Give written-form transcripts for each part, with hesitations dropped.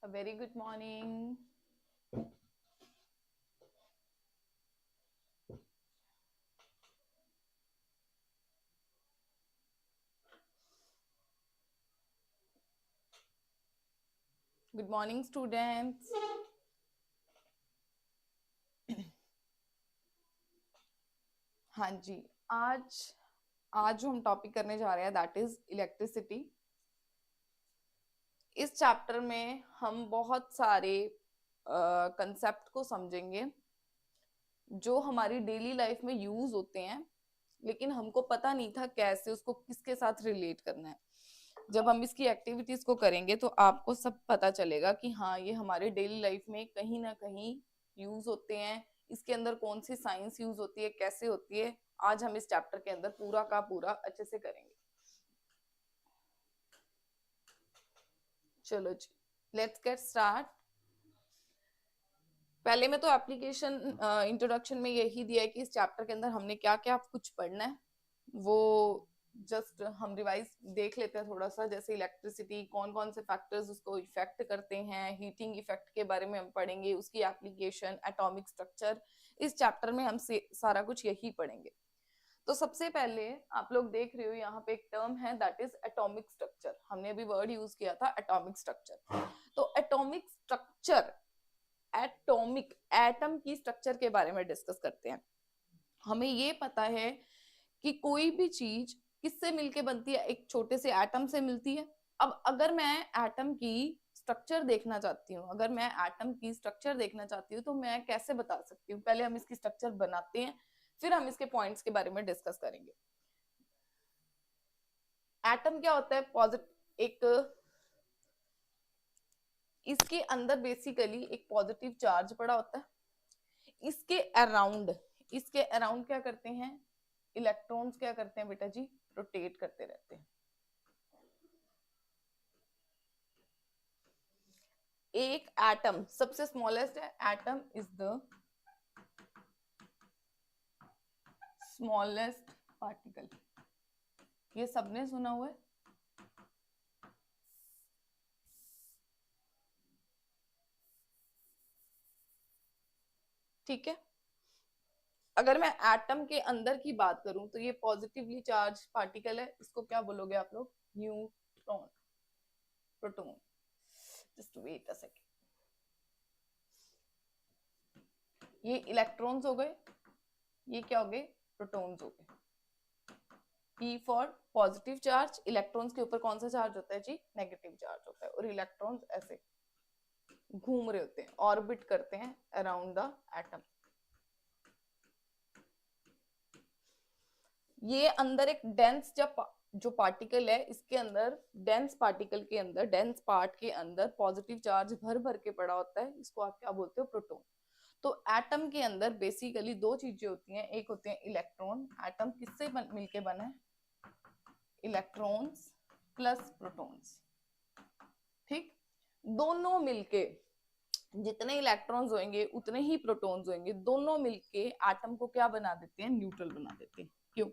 A very good morning. Good morning, students. हाँ जी, आज आज जो हम टॉपिक करने जा रहे हैं दैट इज इलेक्ट्रिसिटी। इस चैप्टर में हम बहुत सारे कंसेप्ट को समझेंगे जो हमारी डेली लाइफ में यूज होते हैं, लेकिन हमको पता नहीं था कैसे उसको किसके साथ रिलेट करना है। जब हम इसकी एक्टिविटीज को करेंगे तो आपको सब पता चलेगा कि हाँ, ये हमारे डेली लाइफ में कहीं ना कहीं यूज होते हैं। इसके अंदर कौन सी साइंस यूज होती है, कैसे होती है, आज हम इस चैप्टर के अंदर पूरा का पूरा अच्छे से करेंगे। चलो जी, लेट्स गेट स्टार्ट। पहले में तो एप्लीकेशन इंट्रोडक्शन में यही दिया है कि इस चैप्टर के अंदर हमने क्या क्या कुछ पढ़ना है, वो जस्ट हम रिवाइज देख लेते हैं थोड़ा सा। जैसे इलेक्ट्रिसिटी, कौन कौन से फैक्टर्स उसको इफेक्ट करते हैं, हीटिंग इफेक्ट के बारे में हम पढ़ेंगे, उसकी एप्लीकेशन, एटॉमिक स्ट्रक्चर। इस चैप्टर में हम सारा कुछ यही पढ़ेंगे। तो सबसे पहले आप लोग देख रहे हो यहाँ पे एक टर्म है दैट इज एटॉमिक स्ट्रक्चर। हमने अभी वर्ड यूज किया था एटॉमिक स्ट्रक्चर। तो एटॉमिक स्ट्रक्चर, एटॉमिक एटम की स्ट्रक्चर के बारे में डिस्कस करते हैं। हमें ये पता है कि कोई भी चीज किससे मिलके बनती है, एक छोटे से एटम से मिलती है। अब अगर मैं एटम की स्ट्रक्चर देखना चाहती हूँ, अगर मैं एटम की स्ट्रक्चर देखना चाहती हूँ तो मैं कैसे बता सकती हूँ? पहले हम इसकी स्ट्रक्चर बनाते हैं, फिर हम इसके पॉइंट्स के बारे में डिस्कस करेंगे। एटम क्या होता है? पॉजिटिव, एक इसके अंदर बेसिकली एक पॉजिटिव चार्ज पड़ा होता है। इसके अराउंड, इसके अराउंड क्या करते हैं इलेक्ट्रॉन्स? क्या करते हैं बेटा जी? रोटेट करते रहते हैं। एक एटम सबसे स्मॉलेस्ट है, atom is the smallest particle. ये सबने सुना हुआ है। ठीक है, अगर मैं एटम के अंदर की बात करूं तो ये पॉजिटिवली चार्ज पार्टिकल है। इसको क्या बोलोगे आप लोग? Neutron, proton. Just wait a second. ये इलेक्ट्रॉन्स हो गए, ये क्या हो गए? प्रोटॉन्स हो गए। P for positive charge. Electrons के ऊपर कौन सा चार्ज होता है जी? नेगेटिव चार्ज होता है। और इलेक्ट्रॉन्स ऐसे घूम रहे होते हैं, ऑर्बिट करते हैं अराउंड द एटम। ये अंदर एक डेंस जो पार्टिकल है, इसके अंदर डेंस पार्टिकल के अंदर, डेंस पार्ट के अंदर पॉजिटिव चार्ज भर भर के पड़ा होता है। इसको आप क्या बोलते हो? प्रोटॉन। तो एटम के अंदर बेसिकली दो चीजें होती हैं, एक होते हैं इलेक्ट्रॉन। एटम किससे मिलके बना है? Electrons plus protons. ठीक, दोनों मिलके, जितने इलेक्ट्रॉन्स होंगे उतने ही प्रोटॉन्स होंगे, दोनों मिलके एटम को क्या बना देते हैं? न्यूट्रल बना देते हैं। क्यों?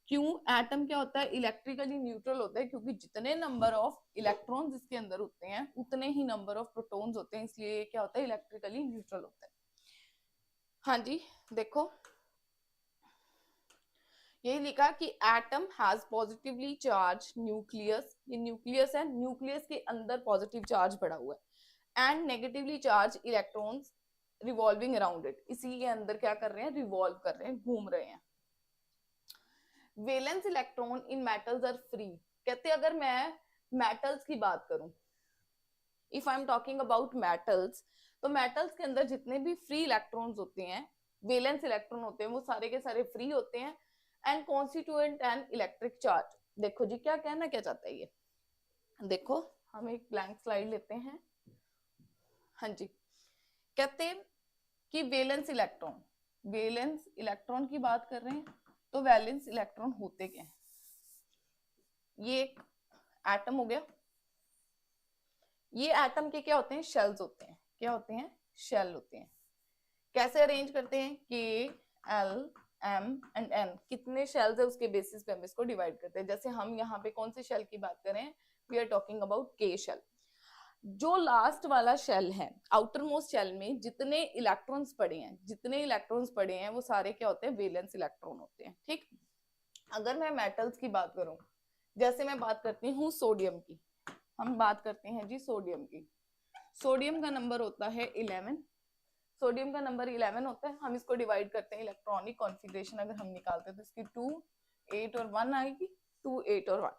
क्यों एटम क्या होता है? इलेक्ट्रिकली न्यूट्रल होता है, क्योंकि जितने नंबर ऑफ इलेक्ट्रॉन्स इसके अंदर होते हैं उतने ही नंबर ऑफ प्रोटॉन्स होते हैं, इसलिए क्या होता है? इलेक्ट्रिकली न्यूट्रल होता है। हाँ जी, देखो यही लिखा कि atom has positively charge nucleus. ये न्यूक्लियस है, न्यूक्लियस के अंदर पॉजिटिव चार्ज पड़ा हुआ है। And negatively charge electrons revolving around it. इसी के अंदर क्या कर रहे हैं? रिवॉल्व कर रहे हैं, घूम रहे हैं। Valence electron in metals are free. कहते अगर मैं मेटल्स की बात करूं, if I am talking about metals, तो मेटल्स के अंदर जितने भी फ्री इलेक्ट्रॉन्स होते हैं, वेलेंस इलेक्ट्रॉन होते हैं, वो सारे के सारे फ्री होते हैं and constituent an electric charge. देखो जी, क्या कहना क्या चाहता है ये? देखो, हम एक ब्लैंक स्लाइड लेते हैं। हाँ जी, कहते हैं कि वेलेंस इलेक्ट्रॉन, वेलेंस इलेक्ट्रॉन की बात कर रहे हैं, तो वैलेंस इलेक्ट्रॉन होते क्या है? ये एक एटम हो गया। ये एटम के क्या होते हैं? शेल्स होते हैं। क्या होते हैं? शेल होते हैं। कैसे अरेंज करते हैं? के, एल, एम एंड एन। कितने शेल्स है उसके बेसिस पे हम इसको डिवाइड करते हैं। जैसे हम यहाँ पे कौन से शेल की बात करें? वी आर टॉकिंग अबाउट के शेल। जो लास्ट वाला शेल है, आउटर मोस्ट शेल में जितने इलेक्ट्रॉन्स पड़े हैं वो सारे क्या होते हैं, वैलेंस इलेक्ट्रॉन होते हैं। ठीक, अगर मैं मेटल्स की बात करूं, जैसे मैं बात करती हूँ सोडियम की, हम बात करते हैं जी सोडियम की। सोडियम का नंबर होता है 11, सोडियम का नंबर 11 होता है। हम इसको डिवाइड करते हैं इलेक्ट्रॉनिक कॉन्फ़िगरेशन, अगर हम निकालते हैं तो इसकी 2, 8 और 1 आएगी, 2, 8 और 1।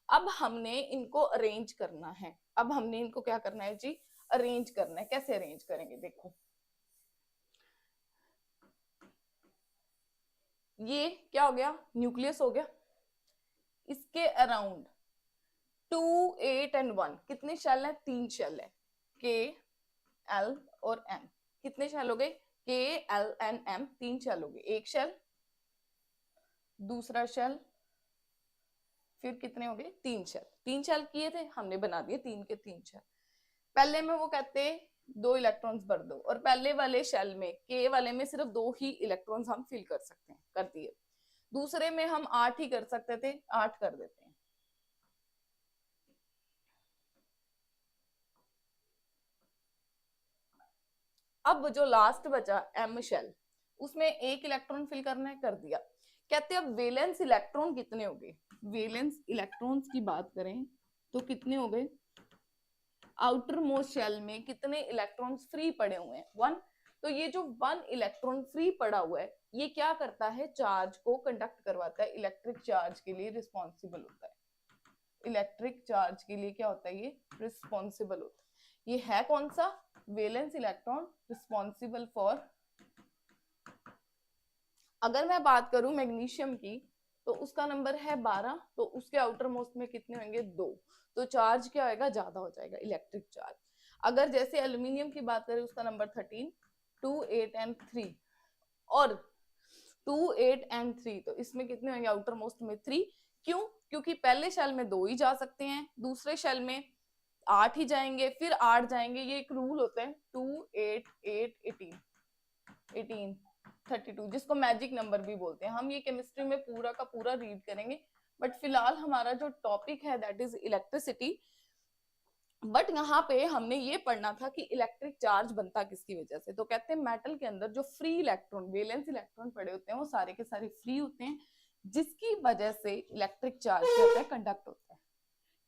अब हमने इनको अरेंज करना है, अब हमने इनको क्या करना है जी, अरेंज करना है। कैसे अरेंज करेंगे, देखो ये क्या हो गया, न्यूक्लियस हो गया, इसके अराउंड 2, 8 एंड 1 कितने शेल है, 3 शेल है, के, एल और एम। कितने शेल हो गए, के, एल एंड एम, 3 शेल हो गए। एक शेल, दूसरा शेल, फिर कितने हो गए, 3 शेल। 3 शेल किए थे हमने, बना दिए 3 के 3 शेल। पहले में वो कहते 2 इलेक्ट्रॉन्स भर दो, और पहले वाले शेल में, के वाले में सिर्फ 2 ही इलेक्ट्रॉन्स हम फिल कर सकते हैं, कर दिए। दूसरे में हम 8 ही कर सकते थे, 8 कर देते हैं। अब जो लास्ट बचा एम शेल, उसमें 1 इलेक्ट्रॉन फिल करना है, कर दिया। कहते हैं अब वैलेंस इलेक्ट्रॉन कितने हो गए, वैलेंस इलेक्ट्रॉन्स की बात करें तो कितने हो गए, आउटर मोस्ट शेल में कितने इलेक्ट्रॉन्स फ्री पड़े हुए हैं, 1। तो ये जो 1 इलेक्ट्रॉन फ्री पड़ा हुआ है, ये क्या करता है, चार्ज को कंडक्ट करवाता है, इलेक्ट्रिक चार्ज के लिए रिस्पॉन्सिबल होता है। इलेक्ट्रिक चार्ज के लिए क्या होता है, ये रिस्पॉन्सिबल होता है। ये है कौन सा, वैलेंस इलेक्ट्रॉन, रिस्पॉन्सिबल फॉर। अगर मैं बात करूं मैग्नीशियम की, तो उसका नंबर है 12, तो उसके आउटर मोस्ट में कितने होंगे, 2। तो चार्ज क्या होगा, ज्यादा हो जाएगा, इलेक्ट्रिक चार्ज। अगर जैसे एल्यूमिनियम की बात करें, उसका नंबर 13, 2, 8 एंड 3, और 2, 8 एंड 3, तो इसमें कितने होंगे, आउटर मोस्ट में 3। क्यों, क्योंकि पहले शेल में 2 ही जा सकते हैं, दूसरे शेल में 8 ही जाएंगे, फिर 8 जाएंगे। ये एक रूल होता है, 2, 8, 8, 18, 18, 32, जिसको मैजिक नंबर भी बोलते हैं। हम ये केमिस्ट्री में पूरा का पूरा रीड करेंगे, बट फिलहाल हमारा जो टॉपिक है दैट इज इलेक्ट्रिसिटी। बट यहाँ पे हमने ये पढ़ना था कि इलेक्ट्रिक चार्ज बनता किसकी वजह से। तो कहते हैं मेटल के अंदर जो फ्री इलेक्ट्रॉन, वैलेंस इलेक्ट्रॉन पड़े होते हैं, वो सारे के सारे फ्री होते हैं, जिसकी वजह से इलेक्ट्रिक चार्ज क्या होता है, कंडक्ट होता है।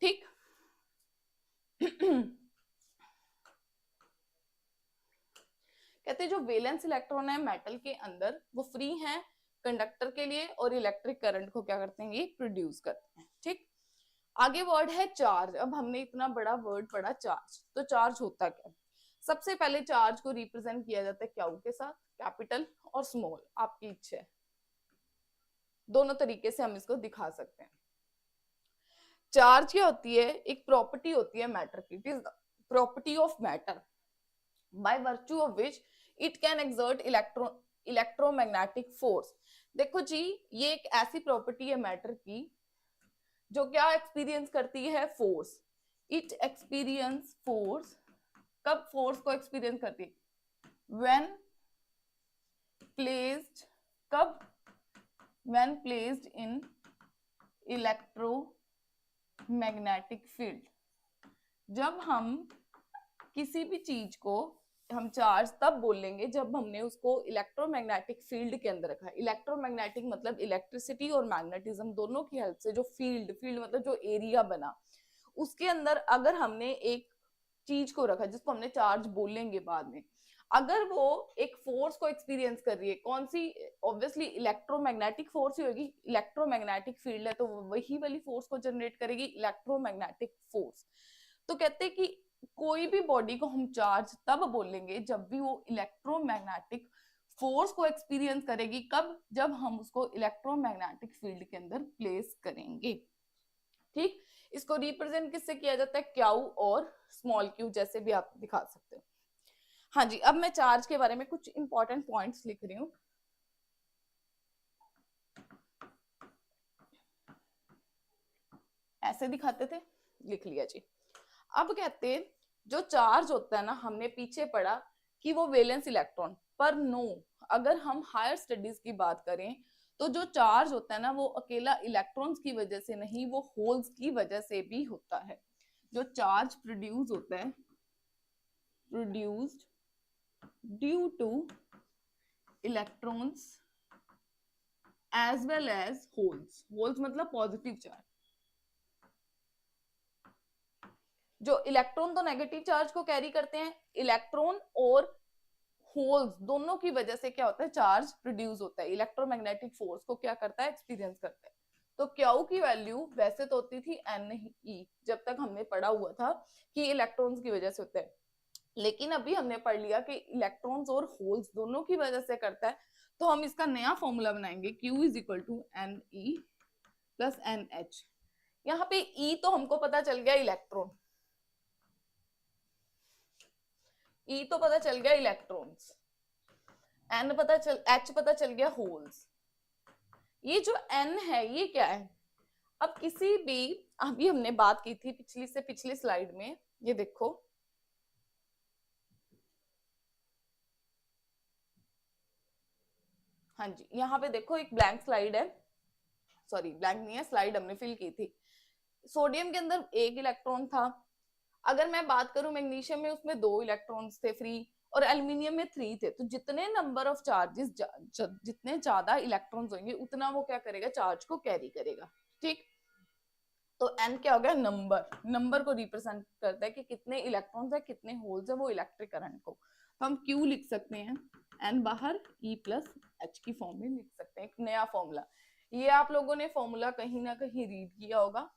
ठीक कहते हैं जो वैलेंस इलेक्ट्रॉन है मेटल के अंदर, वो फ्री हैं कंडक्टर के लिए, और इलेक्ट्रिक करंट को क्या करते हैं, ये प्रोड्यूस करते हैं। ठीक, आगे वर्ड है चार्ज। अब हमने इतना बड़ा वर्ड पढ़ा चार्ज, तो चार्ज होता क्या। सबसे पहले चार्ज को रिप्रेजेंट किया जाता है क्यू के साथ, कैपिटल और स्मॉल, आपकी इच्छा है, दोनों तरीके से हम इसको दिखा सकते हैं। चार्ज क्या होती है, एक प्रॉपर्टी होती है मैटर की, it is the property of matter by virtue of which it can exert electromagnetic force। देखो जी, ये एक ऐसी प्रॉपर्टी है मैटर की जो क्या एक्सपीरियंस करती है, फोर्स। इट एक्सपीरियंस फोर्स, कब फोर्स को एक्सपीरियंस करती है, व्हेन प्लेस्ड, कब, when placed in electromagnetic field. जब हम किसी भी चीज को हम चार्ज तब बोलेंगे जब हमने उसको इलेक्ट्रोमैग्नेटिक फील्ड के अंदर रखा है। इलेक्ट्रोमैग्नेटिक मतलब इलेक्ट्रिसिटी और मैग्नेटिज्म दोनों की हेल्प से जो फील्ड मतलब जो एरिया बना, उसके अंदर अगर हमने एक चीज को रखा जिसको हमने चार्ज बोलेंगे बाद में, अगर वो एक फोर्स को एक्सपीरियंस कर रही है, कौन सी, ऑब्वियसली इलेक्ट्रोमैग्नेटिक फोर्स ही होगी, इलेक्ट्रोमैग्नेटिक फील्ड है तो वही वाली फोर्स को जनरेट करेगी, इलेक्ट्रोमैग्नेटिक फोर्स। तो कहते हैं कि कोई भी बॉडी को हम चार्ज तब बोलेंगे जब भी वो इलेक्ट्रोमैग्नेटिक फोर्स को एक्सपीरियंस करेगी, कब, जब हम उसको इलेक्ट्रोमैग्नेटिक फील्ड के अंदर प्लेस करेंगे। ठीक, इसको रिप्रेजेंट किससे किया जाता है, क्यू और स्मॉल क्यू, जैसे भी आप दिखा सकते हो। हाँ जी, अब मैं चार्ज के बारे में कुछ इंपॉर्टेंट पॉइंट्स लिख रही हूँ। ऐसे दिखाते थे, लिख लिया जी। अब कहते हैं जो चार्ज होता है ना, हमने पीछे पढ़ा कि वो वैलेंस इलेक्ट्रॉन, पर नो, अगर हम हायर स्टडीज की बात करें तो जो चार्ज होता है ना, वो अकेला इलेक्ट्रॉन्स की वजह से नहीं, वो होल्स की वजह से भी होता है। जो चार्ज प्रोड्यूस होता है, produced due to electrons as well as holes, holes मतलब पॉजिटिव चार्ज। जो इलेक्ट्रॉन तो नेगेटिव चार्ज को कैरी करते हैं, इलेक्ट्रॉन और होल्स दोनों की वजह से क्या होता है, चार्ज प्रोड्यूस होता है, इलेक्ट्रोमैग्नेटिक फोर्स को क्या करता है, एक्सपीरियंस करता है। तो क्यू की वैल्यू वैसे तो होती थी NE, जब तक हमने पढ़ा हुआ था कि इलेक्ट्रॉन्स की वजह से होता है, लेकिन अभी हमने पढ़ लिया कि इलेक्ट्रॉन्स और होल्स दोनों की वजह से करता है, तो हम इसका नया फॉर्मूला बनाएंगे, Q is equal to NE plus NH। यहाँ पे E तो हमको पता चल गया इलेक्ट्रॉन, E तो पता चल गया इलेक्ट्रॉन्स, N पता चल, H पता चल गया होल्स। ये जो N है ये क्या है, अब किसी भी, अभी हमने बात की थी पिछली से पिछली स्लाइड में, ये देखो हाँ जी, यहाँ पे देखो एक ब्लैंक स्लाइड है, सॉरी ब्लैंक नहीं है, स्लाइड हमने फिल की थी। सोडियम के अंदर एक इलेक्ट्रॉन था, अगर मैं बात करूं मैग्नीशियम में, उसमें 2 इलेक्ट्रॉन्स थे फ्री, और एल्यूमिनियम में 3 थे। तो जितने नंबर ऑफ चार्जेस, जितने ज्यादा इलेक्ट्रॉन्स होंगे उतना वो क्या करेगा, चार्ज को कैरी करेगा। ठीक, तो N क्या हो गया, नंबर, नंबर को रिप्रेजेंट करता है कि कितने इलेक्ट्रॉन्स है, कितने होल्स है वो इलेक्ट्रिक करंट को। तो हम Q लिख सकते हैं, N बाहर E प्लस H की फॉर्म में लिख सकते हैं, एक नया फॉर्मूला। ये आप लोगों ने फॉर्मूला कहीं ना कहीं रीड किया होगा,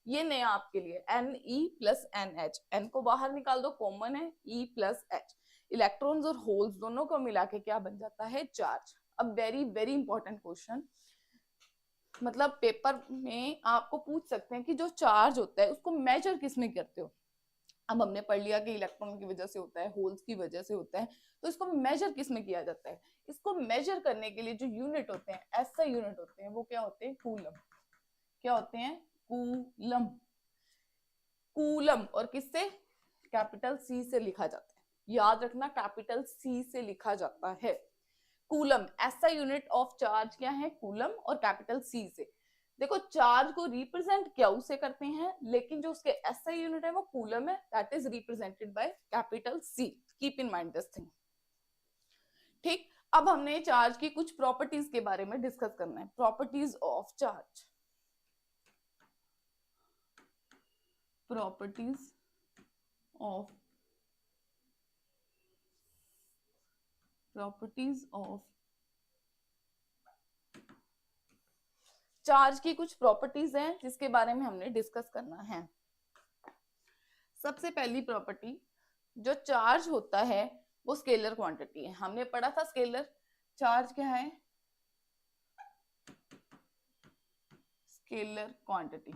ये नया आपके लिए, NE प्लस NH, N को बाहर निकाल दो, कॉमन है, E प्लस H, इलेक्ट्रॉन्स और होल्स दोनों को मिला के क्या बन जाता है, चार्ज। अब वेरी वेरी इंपॉर्टेंट क्वेश्चन, मतलब पेपर में आपको पूछ सकते हैं कि जो चार्ज होता है उसको मेजर किस में करते हो। अब हमने पढ़ लिया कि इलेक्ट्रॉन की वजह से होता है, होल्स की वजह से होता है, तो इसको मेजर किस में किया जाता है, इसको मेजर करने के लिए जो यूनिट होते हैं, ऐसा यूनिट होते हैं, वो क्या होते हैं, कूलम। क्या होते हैं, कूलम। कूलम, और किससे, कैपिटल C से लिखा जाता है, याद रखना कैपिटल C से लिखा जाता है। कूलम, ऐसा यूनिट ऑफ चार्ज क्या है, कूलम, और कैपिटल C से। देखो चार्ज को रिप्रेजेंट क्यू से करते हैं, लेकिन जो उसके एसआई यूनिट है वो कूलम है, that is represented by capital C। Keep in mind this thing. ठीक, अब हमने चार्ज की कुछ प्रॉपर्टीज के बारे में डिस्कस करना है, properties of charge. Properties of charge की कुछ प्रॉपर्टीज हैं जिसके बारे में हमने डिस्कस करना है। सबसे पहली प्रॉपर्टी, जो चार्ज होता है वो स्केलर क्वांटिटी है। हमने पढ़ा था स्केलर चार्ज क्या है, स्केलर क्वांटिटी।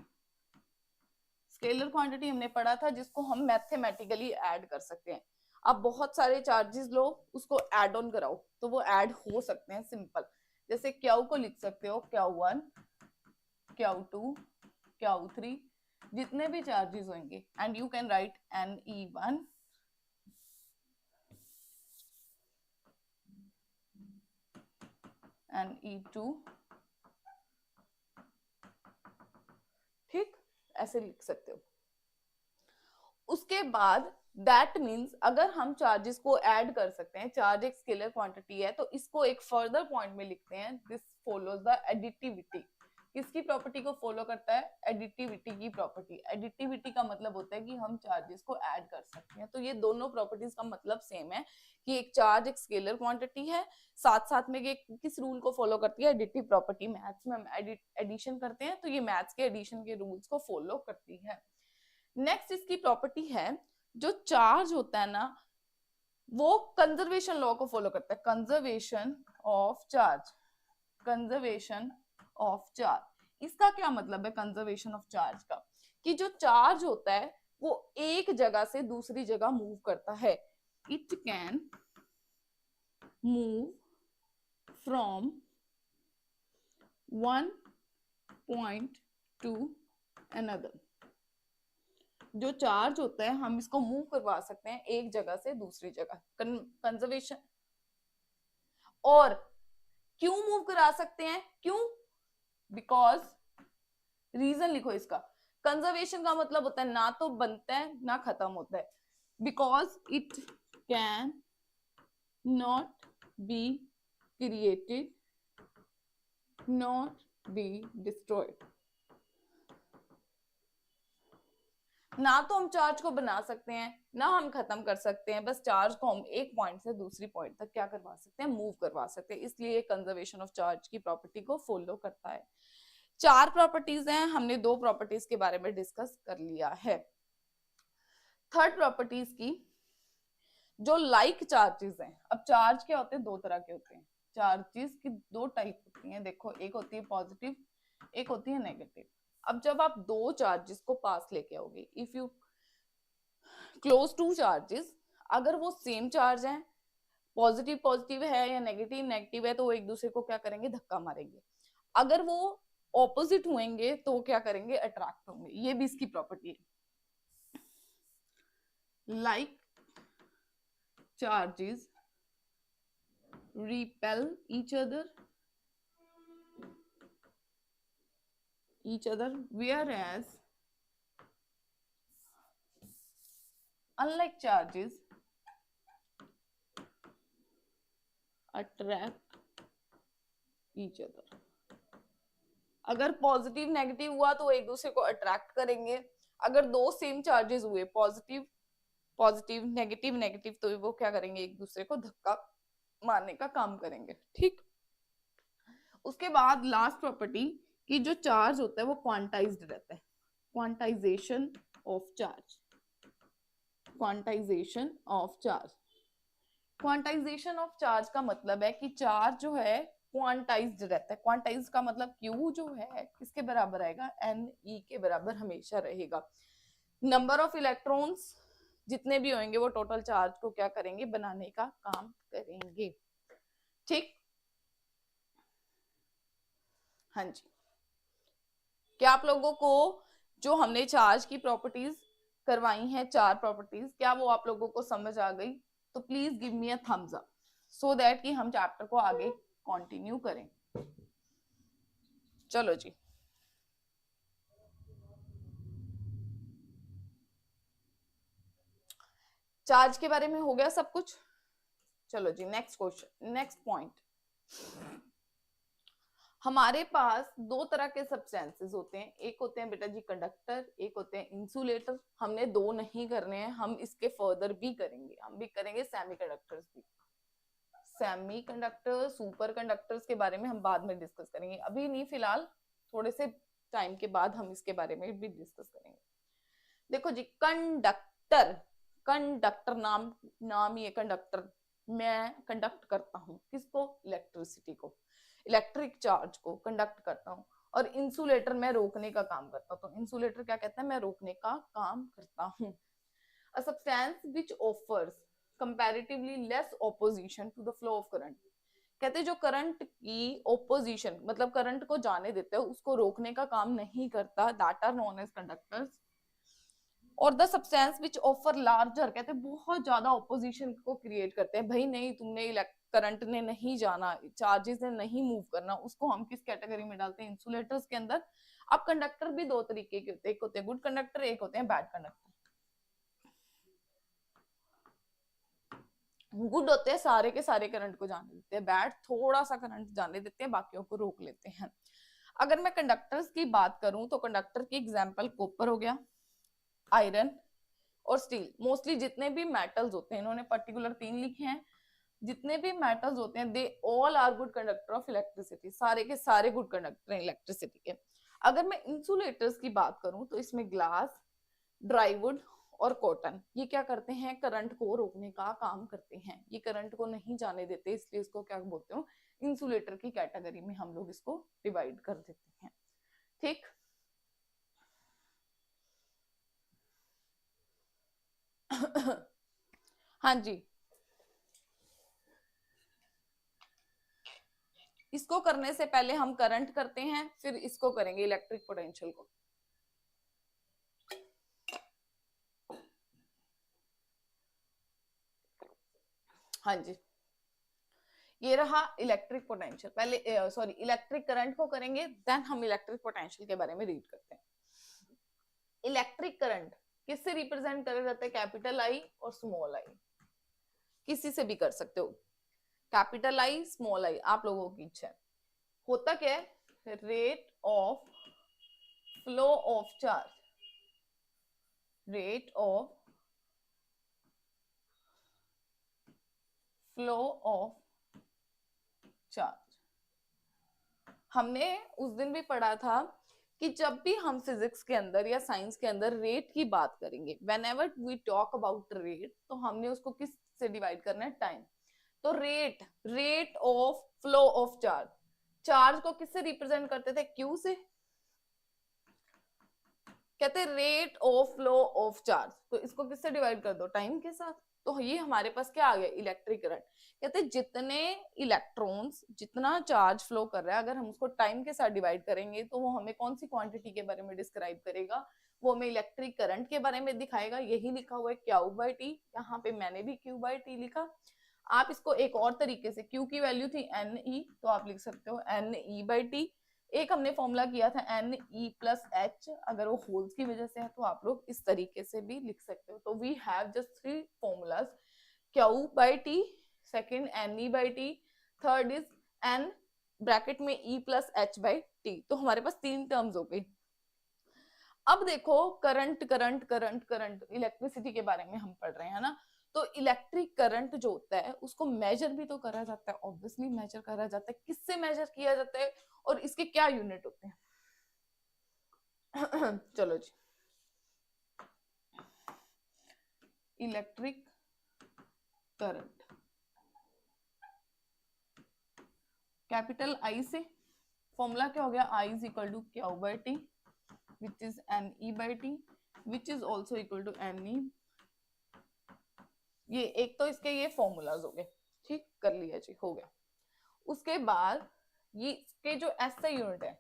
स्केलर क्वांटिटी हमने पढ़ा था जिसको हम मैथमेटिकली ऐड कर सकते हैं। अब बहुत सारे चार्जेस लो, उसको ऐड ऑन कराओ तो वो ऐड हो सकते हैं, सिंपल। जैसे क्यू को लिख सकते हो Q1, Q2, Q3, जितने भी चार्जेस होंगे, and you can write NE1, NE2, ठीक, ऐसे लिख सकते हो। उसके बाद दैट मीन्स अगर हम चार्जेस को ऐड कर सकते हैं, चार्ज एक स्केलर क्वांटिटी है, तो इसको एक फर्दर पॉइंट में लिखते हैं, दिस फॉलोज द एडिटिविटी। किसकी प्रॉपर्टी को फॉलो करता है, एडिटिविटी की प्रॉपर्टी। एडिटिविटी का मतलब होता है कि हम चार्जेस को ऐड कर सकते हैं। तो ये दोनों प्रॉपर्टीज का मतलब सेम है कि एक चार्ज एक स्केलर क्वांटिटी है, साथ साथ में ये किस रूल को फॉलो करती है, एडिटिव प्रॉपर्टी। मैथ्स में हम एडिशन करते हैं तो ये मैथ्स के एडिशन के रूल्स को फॉलो करती है। नेक्स्ट इसकी प्रॉपर्टी है, जो चार्ज होता है ना वो कंजर्वेशन लॉ को फॉलो करता है, conservation of charge. Conservation of charge, इसका क्या मतलब है कंजर्वेशन ऑफ चार्ज का, कि जो चार्ज होता है वो एक जगह से दूसरी जगह मूव करता है। It can move from one point two another. जो चार्ज होता है हम इसको मूव करवा सकते हैं एक जगह से दूसरी जगह, कंजर्वेशन। और क्यों मूव करा सकते हैं, क्यों, बिकॉज, रीजन लिखो इसका, कंजर्वेशन का मतलब होता है ना तो बनता है ना खत्म होता है, because it can not be created, not be destroyed. ना तो हम चार्ज को बना सकते हैं ना हम खत्म कर सकते हैं, बस चार्ज को हम एक पॉइंट से दूसरी पॉइंट तक क्या करवा सकते हैं, मूव करवा सकते हैं, इसलिए कंजर्वेशन ऑफ चार्ज की प्रॉपर्टी को फॉलो करता है। 4 प्रॉपर्टीज हैं, हमने 2 प्रॉपर्टीज के बारे में डिस्कस कर लिया है। थर्ड प्रॉपर्टीज की जो लाइक चार्जेस हैं, अब चार्ज क्या होते हैं, 2 तरह के होते हैं, चार्जेस की 2 टाइप होती हैं, देखो एक होती है पॉजिटिव, एक होती है नेगेटिव। अब जब आप 2 चार्जेस को पास लेके आओगे, इफ यू क्लोज 2 चार्जेस, अगर वो सेम चार्ज है, पॉजिटिव पॉजिटिव है या नेगेटिव नेगेटिव है, तो वो एक दूसरे को क्या करेंगे, धक्का मारेंगे। अगर वो ऑपोजिट हुएंगे तो क्या करेंगे, अट्रैक्ट होंगे। ये भी इसकी प्रॉपर्टी है। Like charges repel each other, whereas unlike charges attract each other। अगर पॉजिटिव नेगेटिव हुआ तो एक दूसरे को अट्रैक्ट करेंगे, अगर 2 सेम चार्जेस हुए, पॉजिटिव पॉजिटिव नेगेटिव नेगेटिव, तो वो क्या करेंगे, एक दूसरे को धक्का मारने का काम करेंगे। ठीक, उसके बाद लास्ट प्रॉपर्टी कि जो चार्ज होता है वो क्वांटाइज्ड रहता है, quantization of charge, quantization of charge. Quantization of charge का मतलब है कि चार्ज जो है क्वांटाइज्ड रहता है। क्वांटाइज्ड का मतलब Q जो है किसके बराबर आएगा, Ne के बराबर हमेशा रहेगा। नंबर ऑफ इलेक्ट्रॉन्स जितने भी होंगे वो टोटल चार्ज को क्या करेंगे, बनाने का काम करेंगे। ठीक, हाँ जी, क्या आप लोगों को जो हमने चार्ज की प्रॉपर्टीज करवाई हैं, 4 प्रॉपर्टीज, क्या वो आप लोगों को समझ आ गई? तो please give me a thumbs up so that कि हम चैप्टर को आगे कंटिन्यू करें। चलो जी, चार्ज के बारे में हो गया सब कुछ। चलो जी, नेक्स्ट क्वेश्चन, नेक्स्ट पॉइंट। हमारे पास 2 तरह के सब्सटेंसेस होते हैं, एक होते हैं बेटा जी कंडक्टर, एक होते हैं इंसुलेटर। हमने 2 नहीं करने हैं, हम इसके फर्दर भी करेंगे, हम भी करेंगे सेमीकंडक्टर्स भी। सेमीकंडक्टर, सुपर कंडक्टर्स के बारे में हम बाद में डिस्कस करेंगे, अभी नहीं, फिलहाल थोड़े से टाइम के बाद हम इसके बारे में भी डिस्कस करेंगे। देखो जी, कंडक्टर, कंडक्टर नाम ही है कंडक्टर। मैं कंडक्ट करता हूँ किसको, इलेक्ट्रिसिटी को, इलेक्ट्रिक चार्ज को कंडक्ट करता हूँ। और इंसुलेटर मैं रोकने का काम करता हूँ। तो इंसुलेटर क्या कहता है, मैं रोकने का काम करता हूँ। A substance which offers comparatively less opposition to the flow of current, कहते हैं जो करंट की ऑपोजिशन मतलब करंट को जाने देते हैं, उसको रोकने का काम नहीं करता, that are known as conductors. और the substance which offer larger, कहते हैं बहुत ज्यादा ऑपोजिशन को क्रिएट करते हैं, भाई नहीं तुमने करंट ने नहीं जाना, चार्जेस ने नहीं मूव करना, उसको हम किस कैटेगरी में डालते हैं, इंसुलेटर्स के अंदर। अब कंडक्टर भी 2 तरीके के होते हैं, एक होते हैं गुड कंडक्टर, एक होते हैं बैड कंडक्टर। गुड होते हैं सारे के सारे करंट को जाने देते हैं, बैड थोड़ा सा करंट जाने देते हैं, बाकियों को रोक लेते हैं। अगर मैं कंडक्टर्स की बात करूं तो कंडक्टर की एग्जांपल कॉपर हो गया, आयरन और स्टील। मोस्टली जितने भी मेटल्स होते हैं, इन्होंने पर्टिकुलर 3 लिखे हैं, जितने भी मेटल्स होते हैं they all are good conductor of electricity, सारे के सारे गुड कंडक्टर हैं इलेक्ट्रिसिटी के। अगर मैं इंसुलेटर्स की बात करूं तो इसमें ग्लास, ड्राईवुड और कॉटन, ये क्या करते हैं, करंट को रोकने का काम करते हैं, ये करंट को नहीं जाने देते, इसलिए इसको क्या बोलते हो, इंसुलेटर की कैटेगरी में हम लोग इसको डिवाइड कर देते हैं। ठीक, हाँ जी, इसको करने से पहले हम करंट करते हैं, फिर इसको करेंगे इलेक्ट्रिक पोटेंशियल को। हाँ जी, ये रहा इलेक्ट्रिक पोटेंशियल। पहले सॉरी इलेक्ट्रिक करंट को करेंगे, देन हम इलेक्ट्रिक पोटेंशियल के बारे में रीड करते हैं। इलेक्ट्रिक करंट किससे रिप्रेजेंट करा जाता है, कैपिटल आई और स्मॉल आई, किसी से भी कर सकते हो, कैपिटल आई स्मॉल आई, आप लोगों की इच्छा है। होता क्या है, rate of flow of charge, rate of flow of charge. हमने उस दिन भी पढ़ा था कि जब भी हम फिजिक्स के अंदर या साइंस के अंदर रेट की बात करेंगे, whenever we talk about rate, तो हमने उसको किस से डिवाइड करना है, टाइम। तो rate, rate of flow of charge, charge को किससे रिप्रेजेंट करते थे, क्यू से, कहते rate of flow of charge, तो इसको किससे डिवाइड कर दो, टाइम के साथ। तो ये हमारे पास क्या आ गया, इलेक्ट्रिक करंट। कहते जितने इलेक्ट्रॉन्स, जितना चार्ज फ्लो कर रहा है, अगर हम उसको टाइम के साथ डिवाइड करेंगे तो वो हमें कौन सी क्वांटिटी के बारे में डिस्क्राइब करेगा, वो हमें इलेक्ट्रिक करंट के बारे में दिखाएगा। यही लिखा हुआ है क्यू बाई टी, यहाँ पे मैंने भी क्यू बाई टी लिखा। आप इसको एक और तरीके से, क्यू की वैल्यू थी एन ई, तो आप लिख सकते हो एन ई बाई टी। एक हमने फॉर्मूला किया था एन ई प्लस एच, अगर वो होल्स की वजह से है तो आप लोग इस तरीके से भी लिख सकते हो। तो we have just 3 formulas, Q by T, second N E by T, third is N bracket में E plus H by T. तो हमारे पास 3 टर्म्स हो गई। अब देखो current current current current, electricity के बारे में हम पढ़ रहे हैं ना, तो इलेक्ट्रिक करंट जो होता है उसको मेजर भी तो करा जाता है, ऑब्वियसली मेजर करा जाता है। किससे मेजर किया जाता है और इसके क्या यूनिट होते हैं? चलो जी, इलेक्ट्रिक करंट कैपिटल आई से, फॉर्मूला क्या हो गया, I is equal to Q by T which is N E by T which is also equal to N E. ये एक तो इसके ये फॉर्मूलाज हो गए, ठीक कर लिया जी, हो गया। उसके बाद ये इसके जो एसआई यूनिट है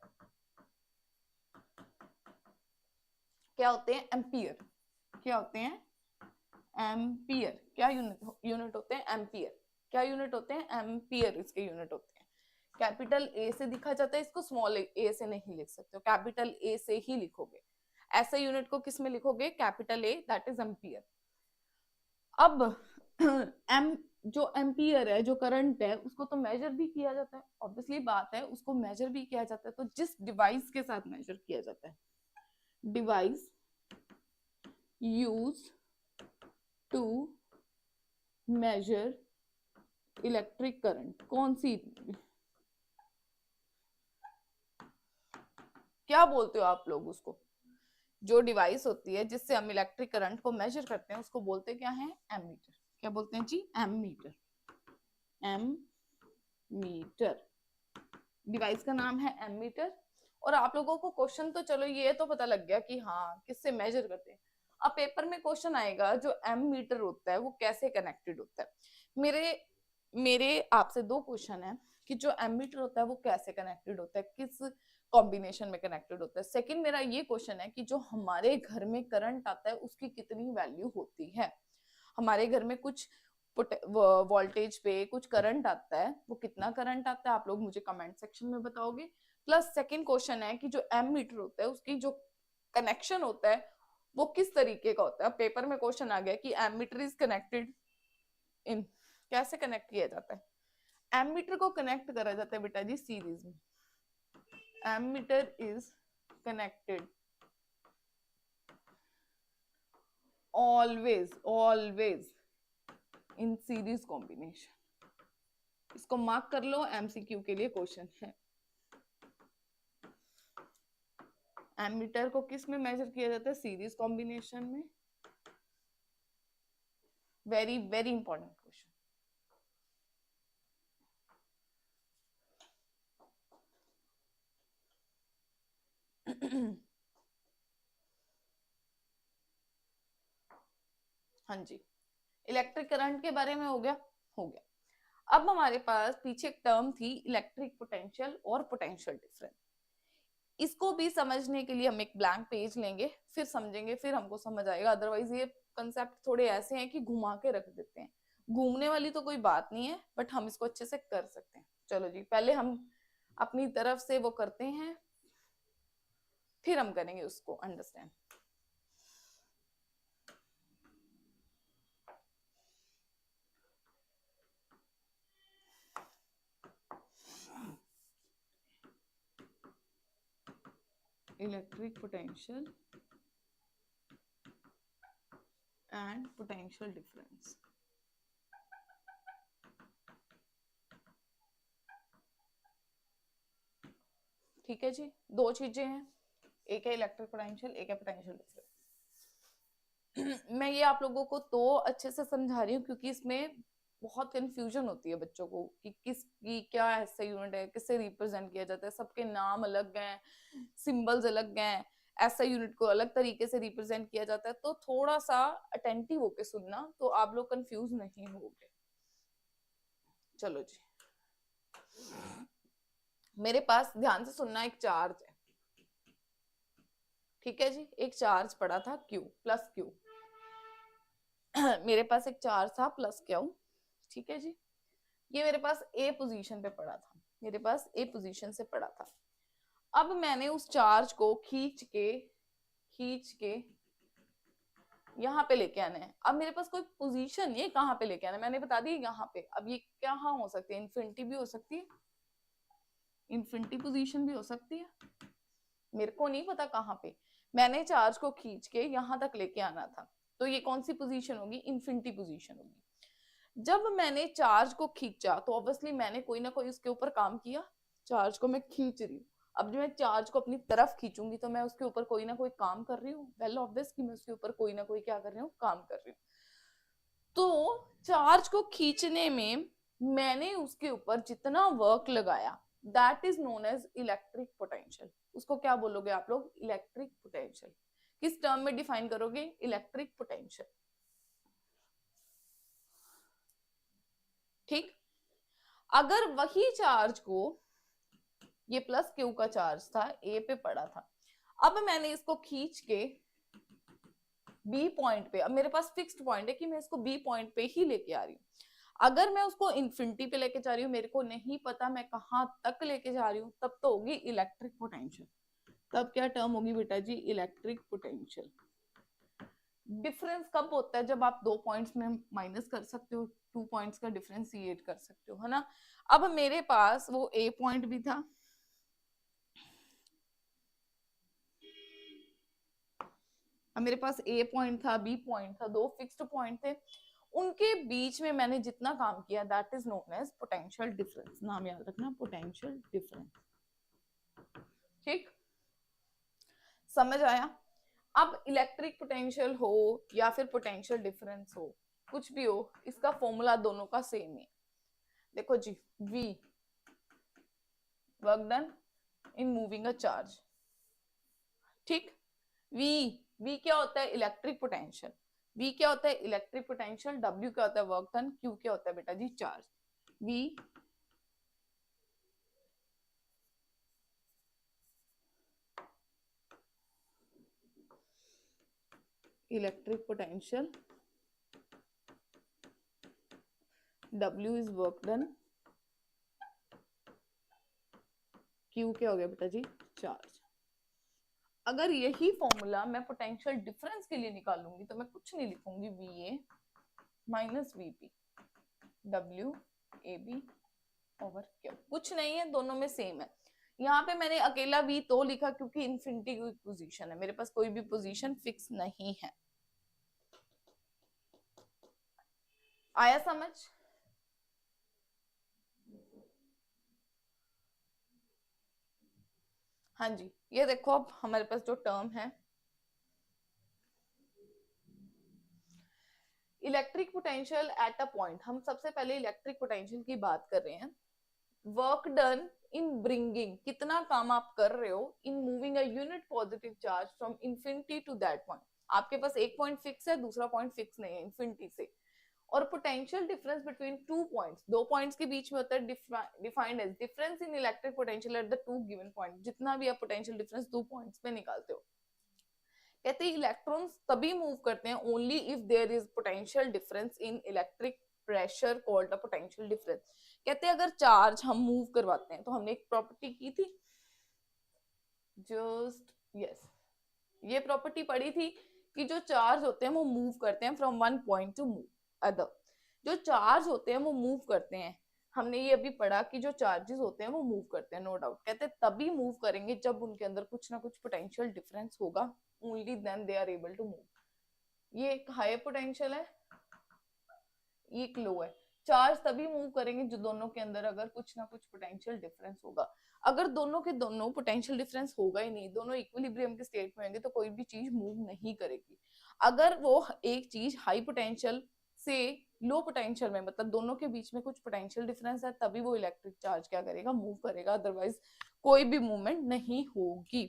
क्या होते हैं, एम्पियर। क्या होते हैं, एम्पियर। क्या यूनिट होते हैं, एम्पियर। क्या यूनिट होते हैं, एम्पियर इसके यूनिट होते हैं। कैपिटल ए से दिखा जाता है, इसको स्मॉल ए से नहीं लिख सकते हो, कैपिटल ए से ही लिखोगे। ऐसे यूनिट को किस में लिखोगे, capital A, that is ampere. अब एम जो एम्पियर है, जो करंट है, उसको तो मेजर भी किया जाता है, ऑब्वियसली बात है, उसको मेजर भी किया जाता है। तो जिस डिवाइस के साथ मेजर किया जाता है, device use to measure electric current, कौन सी, क्या बोलते हो आप लोग उसको, जो डिवाइस होती है जिससे हम इलेक्ट्रिक करंट को मेजर करते हैं उसको बोलते क्या है, एमीटर। क्या बोलते हैं जी, एमीटर। एमीटर, डिवाइस का नाम है एमीटर। और आप लोगों को क्वेश्चन तो चलो ये तो पता लग गया कि हाँ किससे मेजर करते हैं। अब पेपर में क्वेश्चन आएगा जो एमीटर होता है वो कैसे कनेक्टेड होता है। मेरे आपसे 2 क्वेश्चन है कि जो एमीटर होता है वो कैसे कनेक्टेड होता है, किस कॉम्बिनेशन में कनेक्टेड होता है। सेकंड मेरा ये क्वेश्चन है कि जो हमारे घर में करंट आता है उसकी कितनी वैल्यू होती है। हमारे घर में कुछ वोल्टेज पे कुछ करंट आता है, वो कितना करंट आता है आप लोग मुझे कमेंट सेक्शन में बताओगे। प्लस सेकंड क्वेश्चन है कि जो एमीटर होता है उसकी जो कनेक्शन होता है वो किस तरीके का होता है। पेपर में क्वेश्चन आ गया कि एमीटर इज कनेक्टेड इन, कैसे कनेक्ट किया जाता है। एमीटर को कनेक्ट करा जाता है बेटा जी सीरीज में। Ammeter is connected always in series combination. इसको मार्क कर लो, एमसीक्यू के लिए क्वेश्चन है। एमीटर को किस में मेजर किया जाता है, सीरीज कॉम्बिनेशन में। Very very important question. हाँ जी, इलेक्ट्रिक करंट के बारे में हो गया, हो गया। अब हमारे पास पीछे एक टर्म थी इलेक्ट्रिक पोटेंशियल और पोटेंशियल डिफरेंस। इसको भी समझने के लिए हम एक ब्लैंक पेज लेंगे, फिर समझेंगे, फिर हमको समझ आएगा। अदरवाइज ये कंसेप्ट थोड़े ऐसे हैं कि घुमा के रख देते हैं। घूमने वाली तो कोई बात नहीं है, बट हम इसको अच्छे से कर सकते हैं। चलो जी, पहले हम अपनी तरफ से वो करते हैं, फिर हम करेंगे उसको understand. Electric potential and potential difference. ठीक है जी, दो चीजें हैं, एक है इलेक्ट्रिक पोटेंशियल, एक है पोटेंशियल डिफरेंस। मैं ये आप लोगों को तो अच्छे से समझा रही हूँ क्योंकि इसमें बहुत कंफ्यूजन होती है बच्चों को कि किसकी क्या ऐसा यूनिट है, किससे रिप्रेजेंट किया जाता है, सबके नाम अलग हैं, सिंबल्स अलग हैं, ऐसा यूनिट को अलग तरीके से रिप्रेजेंट किया जाता है। तो थोड़ा सा अटेंटिव होके सुनना तो आप लोग कंफ्यूज नहीं होगे। चलो जी, मेरे पास ध्यान से सुनना, एक चार्ज है, ठीक है जी, एक चार्ज पड़ा था Q प्लस Q। मेरे पास एक चार्ज था प्लस Q, ठीक है जी, ये मेरे पास A पोजीशन पे पड़ा था, मेरे पास A पोजीशन से पड़ा था। अब मैंने उस चार्ज को खींच के यहाँ पे लेके आना है। अब मेरे पास कोई पोजीशन नहीं है कहाँ पे लेके आना है, मैंने बता दी यहाँ पे। अब ये कहाँ हो सकती है, इन्फिनिटी भी हो सकती है, इन्फिनिटी पोजीशन भी हो सकती है, मेरे को नहीं पता कहाँ पे। मैंने चार्ज को खींच के यहाँ तक लेके आना था, तो ये कौन सी पोजीशन होगी, इन्फिनिटी पोजीशन होगी। जब मैंने चार्ज को खींचा तो ऑब्वियसली मैंने कोई ना कोई उसके ऊपर काम किया, चार्ज को मैं खींच रही हूँ। अब जब मैं चार्ज को अपनी तरफ खींचूंगी तो मैं उसके ऊपर कोई ना कोई काम कर रही हूँ, वेल ऑब्वियस कि मैं उसके ऊपर कोई ना कोई क्या कर रही हूँ, काम कर रही हूँ। तो चार्ज को खींचने में मैंने उसके ऊपर जितना वर्क लगाया that is known as electric potential. उसको क्या बोलोगे आप लोग, इलेक्ट्रिक पोटेंशियल। किस टर्म में डिफाइन करोगे, इलेक्ट्रिक पोटेंशियल। ठीक, अगर वही चार्ज को, ये प्लस क्यू का चार्ज था, ए पे पड़ा था, अब मैंने इसको खींच के बी पॉइंट पे, अब मेरे पास फिक्स्ड पॉइंट है कि मैं इसको बी पॉइंट पे ही लेके आ रही हूँ। अगर मैं उसको इन्फिनिटी पे लेके जा रही हूँ, मेरे को नहीं पता मैं कहाँ तक लेके जा रही हूँ, तब तो होगी इलेक्ट्रिक पोटेंशियल। तब क्या टर्म होगी बेटा जी, इलेक्ट्रिक पोटेंशियल। डिफरेंस कब होता है, जब आप दो पॉइंट्स में माइनस कर सकते हो, 2 पॉइंट्स का डिफरेंशिएट कर सकते हो, है ना। अब मेरे पास वो ए पॉइंट भी था, अब मेरे पास ए पॉइंट था, बी पॉइंट था, दो फिक्स्ड पॉइंट थे, उनके बीच में मैंने जितना काम किया that is known as potential difference. नाम याद रखना, पोटेंशियल डिफरेंस। ठीक, समझ आया। अब इलेक्ट्रिक पोटेंशियल हो या फिर पोटेंशियल डिफरेंस हो, कुछ भी हो, इसका फॉर्मूला दोनों का सेम है। देखो जी, V work done in moving a charge. ठीक, V क्या होता है, इलेक्ट्रिक पोटेंशियल। V क्या होता है, इलेक्ट्रिक पोटेंशियल। W क्या होता है, वर्क डन। Q क्या होता है बेटा जी, charge. V electric potential, W is work done, Q क्या हो गया बेटा जी, चार्ज। अगर यही फॉर्मूला मैं पोटेंशियल डिफरेंस के लिए निकालूंगी तो मैं कुछ नहीं लिखूंगी, VA minus VP W AB over Q, कुछ नहीं है, दोनों में सेम है। यहाँ पे मैंने अकेला V तो लिखा क्योंकि इन्फिनिटी की पोजीशन है, मेरे पास कोई भी पोजीशन फिक्स नहीं है। आया समझ। हाँ जी, ये देखो अब हमारे पास जो टर्म है electric potential at a point, हम सबसे पहले इलेक्ट्रिक पोटेंशियल की बात कर रहे हैं। वर्क डन इन ब्रिंगिंग, कितना काम आप कर रहे हो in moving a unit positive charge from infinity to that point. आपके पास एक पॉइंट फिक्स है, दूसरा पॉइंट फिक्स नहीं है इंफिनिटी से। और potential difference between two points, दो पॉइंट्स के बीच में होता है defined age difference in electric potential at the two given point. जितना भी आप पोटेंशियल डिफरेंस दो पॉइंट्स पे निकालते हो, कहते हैं इलेक्ट्रॉन्स तभी मूव करते हैं only if there is potential difference in electric pressure called a potential difference. कहते हैं अगर चार्ज हम मूव करवाते हैं, तो हमने एक प्रॉपर्टी की थी, जस्ट यस, ये प्रॉपर्टी पढ़ी थी कि जो चार्ज होते हैं वो मूव करते हैं from one point two move other. जो चार्ज होते हैं वो मूव करते हैं, हमने ये अभी पढ़ा कि जो चार्जेस होते हैं वो मूव करते हैं, नो डाउट। कहते हैं तभी मूव करेंगे जब उनके अंदर कुछ ना कुछ पोटेंशियल डिफरेंस होगा, only then they are able to move. ये एक हायर पोटेंशियल है, ये एक लो है। चार्ज तभी मूव करेंगे जो दोनों के अंदर अगर कुछ ना कुछ पोटेंशियल डिफरेंस होगा। अगर दोनों के दोनों पोटेंशियल डिफरेंस होगा ही नहीं, दोनों इक्विलिब्रियम के स्टेट में होंगे, तो कोई भी चीज मूव नहीं करेगी। अगर वो एक चीज हाई पोटेंशियल से लो पोटेंशियल में, मतलब दोनों के बीच में कुछ पोटेंशियल डिफरेंस है, तभी वो इलेक्ट्रिक चार्ज क्या करेगा, मूव करेगा, अदरवाइज कोई भी मूवमेंट नहीं होगी।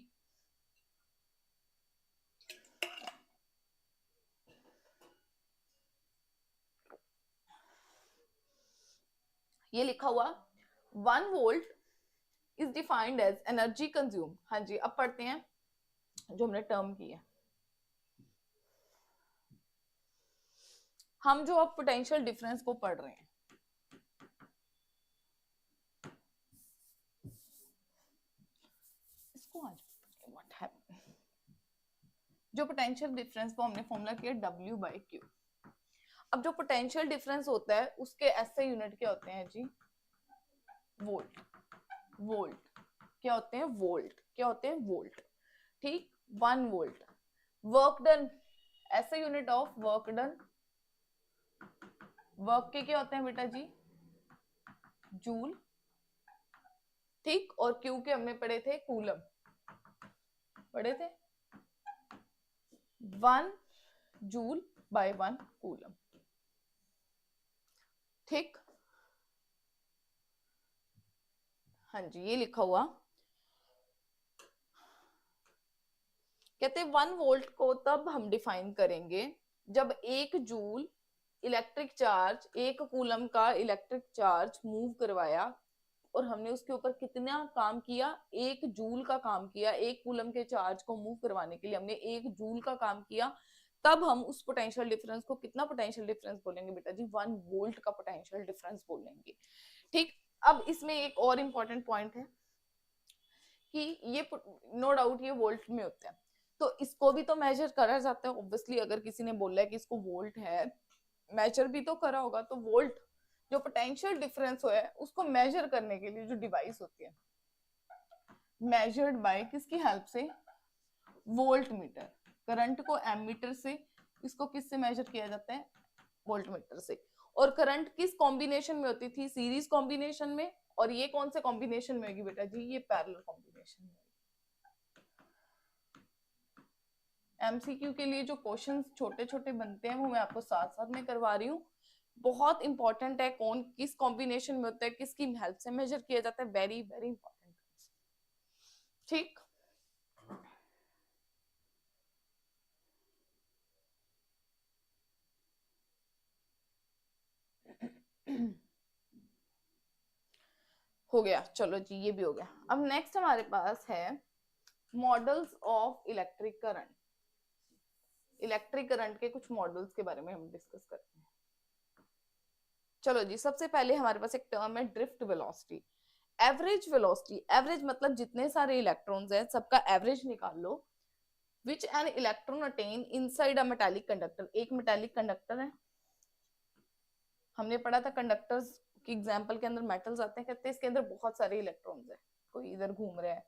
ये लिखा हुआ 1 volt is defined as energy consume. हाँ जी, अब पढ़ते हैं जो हमने टर्म की है। हम जो अब पोटेंशियल डिफरेंस को पढ़ रहे हैं, इसको आज व्हाट हैपेंड, जो पोटेंशियल डिफरेंस को हमने फॉर्मूला किया W/Q। अब जो पोटेंशियल डिफरेंस होता है उसके ऐसे यूनिट क्या होते हैं जी, वोल्ट। वोल्ट क्या होते हैं, वोल्ट क्या होते हैं, वोल्ट। ठीक, 1 वोल्ट। वर्क डन, ऐसे unit of work done, work के क्या होते हैं बेटा जी, जूल। ठीक, और क्यू के हमने पढ़े थे कूलम, पढ़े थे 1 जूल बाय 1 कूलम। ठीक, हाँ जी, ये लिखा हुआ। कहते 1 वोल्ट को तब हम डिफाइन करेंगे जब 1 जूल इलेक्ट्रिक चार्ज, 1 कूलम का इलेक्ट्रिक चार्ज मूव करवाया, और हमने उसके ऊपर कितना काम किया, 1 जूल का काम किया। 1 कूलम के चार्ज को मूव करवाने के लिए हमने 1 जूल का काम किया, तब हम उस पोटेंशियल डिफरेंस को कितना पोटेंशियल डिफरेंस बोलेंगे बेटा जी, 1 वोल्ट का पोटेंशियल डिफरेंस बोलेंगे। ठीक, अब इसमें एक और इंपॉर्टेंट पॉइंट है कि ये नो डाउट ये वोल्ट में होता है, तो इसको भी तो मेजर करा जाता है ऑब्वियसली। अगर किसी ने बोला है कि इसको वोल्ट है, मेजर भी तो करा होगा। तो वोल्ट जो पोटेंशियल डिफरेंस हो है उसको मेजर करने के लिए जो डिवाइस होती है, मेजर्ड बाय किसकी हेल्प से, वोल्ट मीटर। करंट को एमीटर से, इसको किससे मेजर किया जाता है, वोल्ट मीटर से। और करंट किस कॉम्बिनेशन में होती थी, सीरीज कॉम्बिनेशन में। और ये कौन से कॉम्बिनेशन में होगी बेटा जी, ये पैरेलल कॉम्बिनेशन में। एमसीक्यू के लिए जो क्वेश्चंस छोटे छोटे बनते हैं वो मैं आपको साथ साथ में करवा रही हूँ। बहुत इंपॉर्टेंट है कौन किस कॉम्बिनेशन में होता है, किसकी हेल्प से मेजर किया जाता है, वेरी वेरी इंपॉर्टेंट। ठीक, हो गया, चलो जी ये भी हो गया। अब नेक्स्ट हमारे पास है models of electric current. Electric current के कुछ मॉडल्स के बारे में हम डिस्कस करते हैं। चलो जी, सबसे पहले हमारे पास एक टर्म है drift velocity. Average velocity, average मतलब जितने सारे इलेक्ट्रॉन्स हैं सबका एवरेज निकाल लो। Which N electron attain inside a metallic conductor. एक मेटालिक कंडक्टर है, हमने पढ़ा था कंडक्टर्स की एग्जांपल के अंदर मेटल्स आते हैं, कहते हैं इसके अंदर बहुत सारे इलेक्ट्रॉन्स है, कोई इधर घूम रहा है,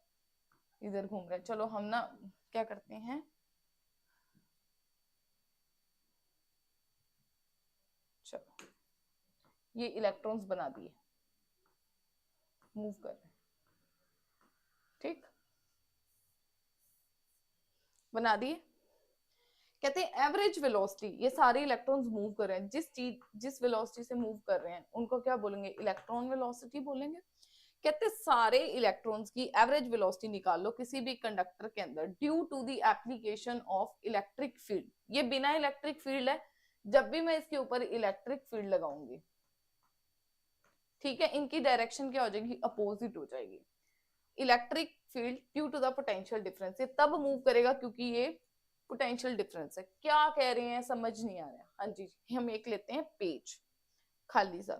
इधर घूम रहा है। चलो हम ना क्या करते हैं, चलो ये इलेक्ट्रॉन्स बना दिए, मूव कर रहे हैं। ठीक, बना दिए। कहते हैं एवरेज वेलोसिटी, ये सारे इलेक्ट्रॉन्स मूव कर रहे हैं, जिस वेलोसिटी से मूव कर रहे हैं उनको क्या बोलेंगे, इलेक्ट्रॉन वेलोसिटी बोलेंगे। कहते सारे इलेक्ट्रॉन्स की एवरेज वेलोसिटी निकाल लो किसी भी कंडक्टर के अंदर due to the application of electric field. ये बिना इलेक्ट्रिक फील्ड है, जब भी मैं इसके ऊपर इलेक्ट्रिक फील्ड लगाऊंगी, ठीक है, इनकी डायरेक्शन क्या हो जाएगी, अपोजिट हो जाएगी। Electric field due to the potential difference, ये तब मूव करेगा क्योंकि ये पोटेंशियल डिफरेंस है। क्या कह रहे हैं समझ नहीं आ रहा। हाँ जी, हम एक लेते हैं पेज खाली सा,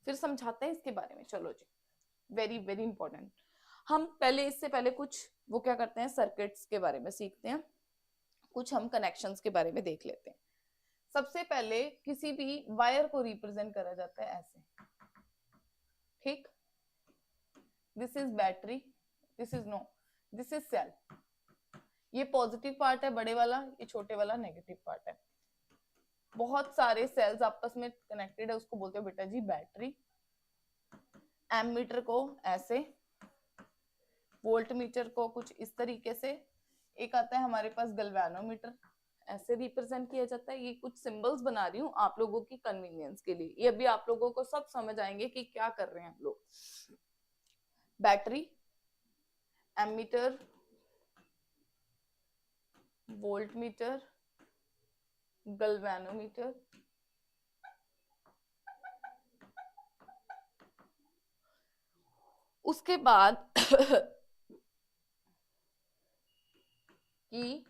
फिर समझाते हैं इसके बारे में। चलो जी, वेरी वेरी इंपॉर्टेंट। हम पहले इससे पहले कुछ वो क्या करते हैं, सर्किट्स के बारे में सीखते हैं, कुछ हम कनेक्शंस के बारे में देख लेते हैं। सबसे पहले किसी भी वायर को रिप्रेजेंट करा जाता है ऐसे, ठीक, this is battery, this is no, this is cell. ये पॉजिटिव पार्ट है बड़े वाला, ये छोटे वाला नेगेटिव पार्ट है। बहुत सारे सेल्स आपस में कनेक्टेड है, उसको बोलते हो बेटा जी बैटरी। एमीटर को ऐसे, वोल्ट मीटर को कुछ इस तरीके से, एक आता है हमारे पास गैल्वेनोमीटर, ऐसे रिप्रेजेंट किया जाता है। ये कुछ सिंबल्स बना रही हूँ आप लोगों की कन्वीनियंस के लिए, ये भी आप लोगों को सब समझ आएंगे कि क्या कर रहे हैं हम लोग। Battery, ammeter, volt meter, galvanometer, उसके बाद की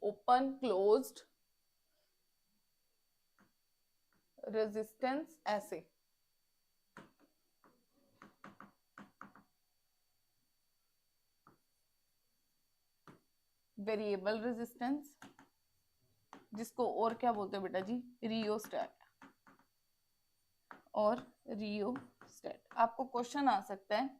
ओपन क्लोज्ड, रेजिस्टेंस ऐसे, वेरिएबल रेजिस्टेंस, जिसको और क्या बोलते हैं बेटा जी, रियोस्टेट और रियोस्टेट। आपको क्वेश्चन आ सकता है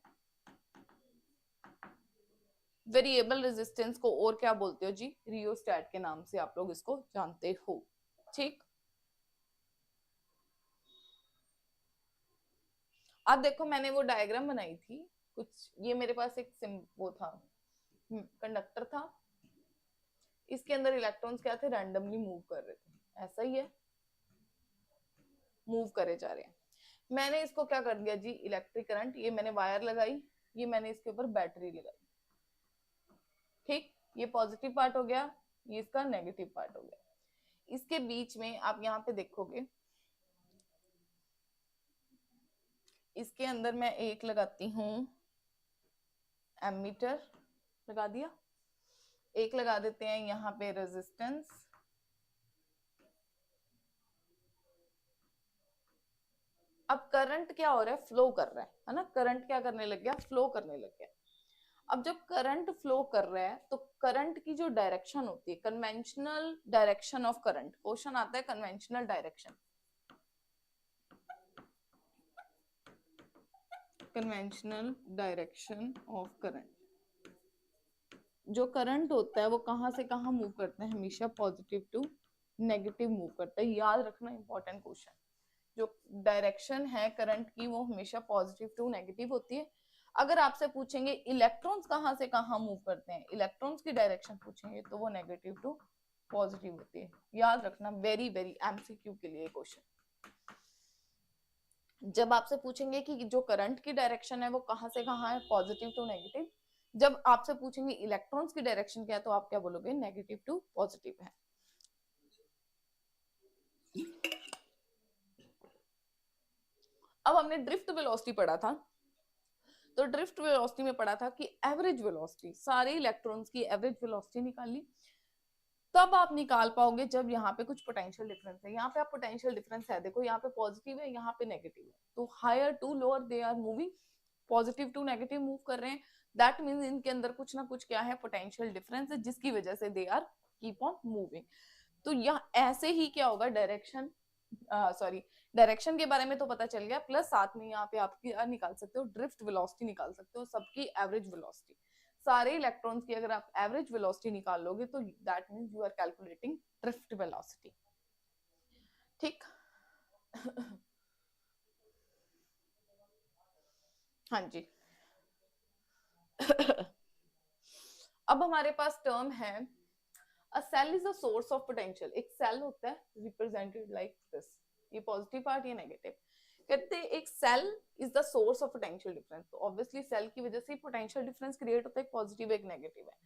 वेरिएबल रेजिस्टेंस को और क्या बोलते हो जी, रियोस्टेट के नाम से आप लोग इसको जानते हो। ठीक, अब देखो मैंने वो डायग्राम बनाई थी कुछ, ये मेरे पास एक वो था, कंडक्टर था, इसके अंदर इलेक्ट्रॉन्स क्या थे, रैंडमली मूव कर रहे थे, ऐसा ही है, मूव करे जा रहे हैं। मैंने इसको क्या कर दिया जी, इलेक्ट्रिक करंट, ये मैंने वायर लगाई, ये मैंने इसके ऊपर बैटरी लगाई। ठीक, ये पॉजिटिव पार्ट हो गया, ये इसका नेगेटिव पार्ट हो गया। इसके बीच में आप यहाँ पे देखोगे, इसके अंदर मैं एक लगाती हूँ एमीटर, लगा दिया, एक लगा देते हैं यहाँ पे रेजिस्टेंस, अब करंट क्या हो रहा है, फ्लो कर रहा है ना, करंट क्या करने लग गया, फ्लो करने लग गया। अब जब करंट फ्लो कर रहा है तो करंट की जो डायरेक्शन होती है, conventional direction of current, question आता है conventional direction, conventional direction of current, जो करंट होता है वो कहां से कहां मूव करता है, हमेशा पॉजिटिव टू नेगेटिव मूव करता है। याद रखना, इंपॉर्टेंट क्वेश्चन, जो डायरेक्शन है करंट की वो हमेशा पॉजिटिव टू नेगेटिव होती है। अगर आपसे पूछेंगे इलेक्ट्रॉन्स कहां से कहां मूव करते हैं, इलेक्ट्रॉन्स की डायरेक्शन पूछेंगे तो वो नेगेटिव टू पॉजिटिव होती है। याद रखना, वेरी वेरी एमसीक्यू के लिए क्वेश्चन। जब आपसे पूछेंगे कि जो करंट की डायरेक्शन है वो कहां से कहां है, पॉजिटिव टू नेगेटिव, जब आपसे पूछेंगे इलेक्ट्रॉन्स की डायरेक्शन क्या है तो आप क्या बोलोगे, नेगेटिव टू पॉजिटिव है। अब हमने ड्रिफ्ट वेलोसिटी पढ़ा था, तो ड्रिफ्ट वेलोसिटी में पढ़ा था कि एवरेज वेलोसिटी, सारे इलेक्ट्रॉन्स की एवरेज वेलोसिटी निकाली, तब आप निकाल पाओगे जब यहाँ पे कुछ पोटेंशियल डिफरेंस है। यहाँ पे आप पोटेंशियल डिफरेंस है, देखो यहाँ पे पॉजिटिव है, यहाँ पे नेगेटिव है, तो higher to lower they are moving, positive to negative move कर रहे हैं, दैट मीन्स इनके अंदर कुछ ना कुछ क्या है, पोटेंशियल डिफरेंस है, जिसकी वजह से they are keep on moving. तो यहाँ ऐसे ही क्या होगा, डायरेक्शन, सॉरी डायरेक्शन के बारे में तो पता चल गया, प्लस साथ में यहाँ पे आप क्या निकाल सकते हो, ड्रिफ्ट वेलोसिटी निकाल सकते हो, सबकी एवरेज वेलोसिटी, सारे इलेक्ट्रॉन्स की अगर आप एवरेज वेलोसिटी निकाल लोगे तो that means you are calculating drift velocity. ठीक हाँ जी अब हमारे पास टर्म है a cell is a source of potential. एक सेल होता है रिप्रेजेंटेड लाइक दिस, ये पॉजिटिव पार्ट, ये नेगेटिव। कहते हैं एक cell is the source of potential difference, तो ऑब्वियसली सेल की वजह से पोटेंशियल डिफरेंस क्रिएट होता है, एक पॉजिटिव एक नेगेटिव है,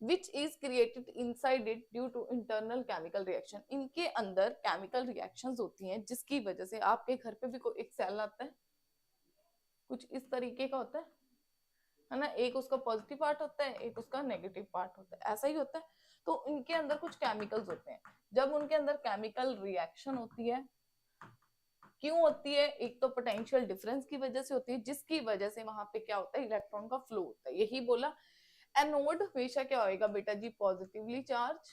which is created inside it due to internal chemical reaction। इनके अंदर केमिकल रिएक्शंस होती हैं जिसकी वजह से आपके घर पे भी कोई एक सेल आता है, कुछ इस तरीके का होता है ना, एक उसका पॉजिटिव पार्ट होता है, एक उसका नेगेटिव पार्ट होता है, ऐसा ही होता है। तो इनके अंदर कुछ केमिकल्स होते हैं, जब उनके अंदर केमिकल रिएक्शन होती है, क्यों होती है, एक तो पोटेंशियल डिफरेंस की वजह से होती है, जिसकी वजह से वहां पे क्या होता है, इलेक्ट्रॉन का फ्लो होता है। यही बोला, एनोड हमेशा क्या होएगा बेटा जी, पॉजिटिवली चार्ज,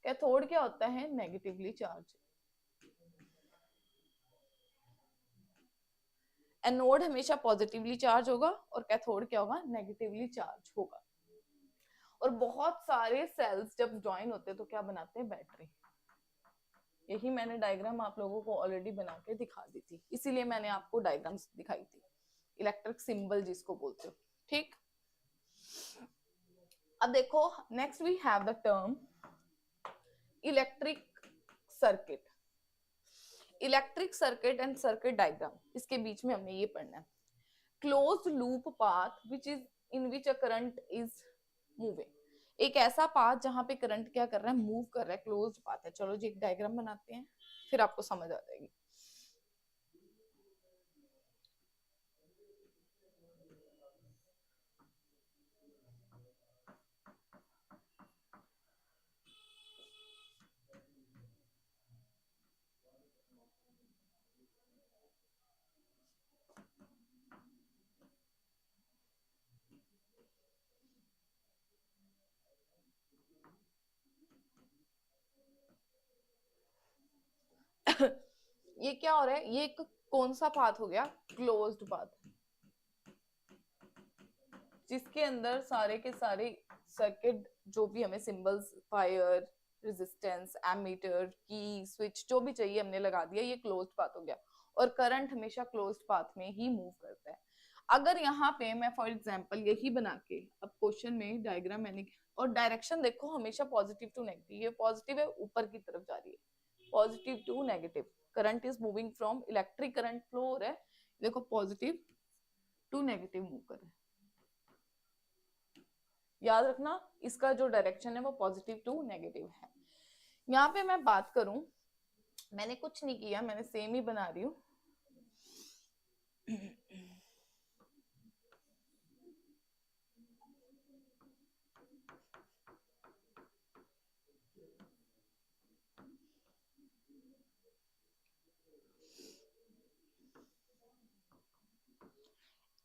कैथोड क्या होता है, नेगेटिवली चार्ज। एनोड हमेशा पॉजिटिवली चार्ज होगा और कैथोड क्या होगा, नेगेटिवली चार्ज होगा। और बहुत सारे सेल्स जब ज्वाइन होते हैं तो क्या बनाते हैं, बैटरी। यही मैंने डायग्राम आप लोगों को ऑलरेडी बना के दिखा दी थी, इसीलिए मैंने आपको डायग्राम्स दिखाई थी, इलेक्ट्रिक सिंबल जिसको बोलते हो, ठीक। अब देखो next we have the term electric circuit. Electric circuit and circuit diagram, इसके बीच में हमने ये पढ़ना है। Closed loop path which is in which a current is moving, एक ऐसा पाथ जहां पे करंट क्या कर रहा है, मूव कर रहा है, क्लोज्ड पाथ है। चलो जी एक डायग्राम बनाते हैं, फिर आपको समझ आ जाएगी। ये क्या हो रहा है, ये एक कौन सा पाथ हो गया, क्लोज्ड पाथ, जिसके अंदर सारे के सारे सर्किट जो भी हमें सिंबल्स, फायर, रेजिस्टेंस, एमीटर, की, स्विच जो भी चाहिए हमने लगा दिया, ये क्लोज्ड पाथ हो गया। और करंट हमेशा क्लोज्ड पाथ में ही मूव करता है। अगर यहाँ पे मैं फॉर एग्जांपल यही बना के, अब क्वेश्चन में डायग्राम मैंने, और डायरेक्शन देखो हमेशा पॉजिटिव टू नेगेटिव, ये पॉजिटिव है ऊपर की तरफ जा रही है, positive to negative, current is moving from, electric current flow हो रहा है, देखो पॉजिटिव टू नेगेटिव मूव कर रहा है। याद रखना इसका जो डायरेक्शन है वो पॉजिटिव टू नेगेटिव है। यहाँ पे मैं बात करूं, मैंने कुछ नहीं किया, मैंने सेम ही बना रही हूं।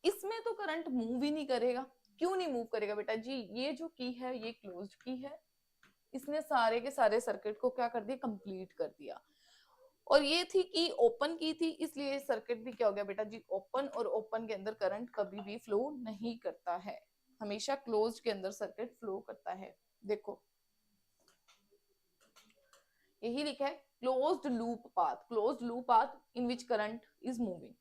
इसमें तो करंट मूव ही नहीं करेगा। क्यों नहीं मूव करेगा बेटा जी, ये जो की है ये क्लोज्ड की है, इसने सारे के सारे सर्किट को क्या कर दिया, कंप्लीट कर दिया। और ये थी कि ओपन की थी, इसलिए सर्किट भी क्या हो गया बेटा जी, ओपन। और ओपन के अंदर करंट कभी भी फ्लो नहीं करता है, हमेशा क्लोज के अंदर सर्किट फ्लो करता है। देखो यही लिखा है, closed loop path, closed loop path in which current is moving.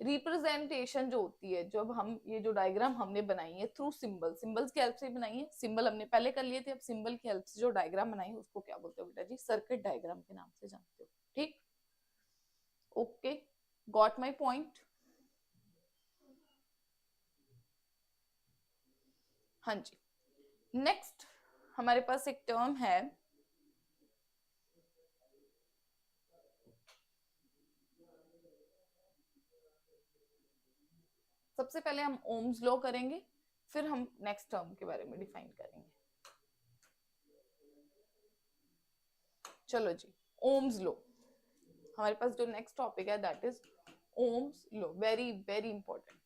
Representation जो होती है, जब हम ये जो डायग्राम हमने बनाई है थ्रू सिंबल, सिंबल्स की हेल्प से बनाई है, सिंबल हमने पहले कर लिए थे, अब सिंबल की हेल्प से जो डायग्राम बनाई है उसको क्या बोलते हो बेटा जी, सर्किट डायग्राम के नाम से जानते हो, ठीक। Okay, got my point. हाँ जी, नेक्स्ट हमारे पास एक टर्म है सबसे पहले हम ओम्स लॉ करेंगे, फिर हम नेक्स्ट टर्म के बारे में डिफाइन करेंगे। चलो जी, ओम्स लॉ हमारे पास जो नेक्स्ट टॉपिक है that is Ohm's law, very very important,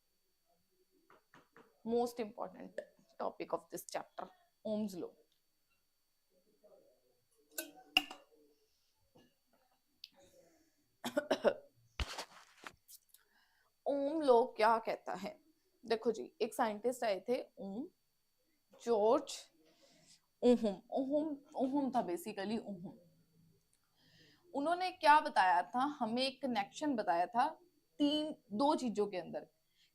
most important topic of this chapter, Ohm's law. Ohm law क्या कहता है, देखो जी एक साइंटिस्ट आए थे Ohm, George Ohm, Ohm Ohm था बेसिकली, ओहम। उन्होंने क्या बताया था हमें, एक कनेक्शन बताया था दो चीजों के अंदर।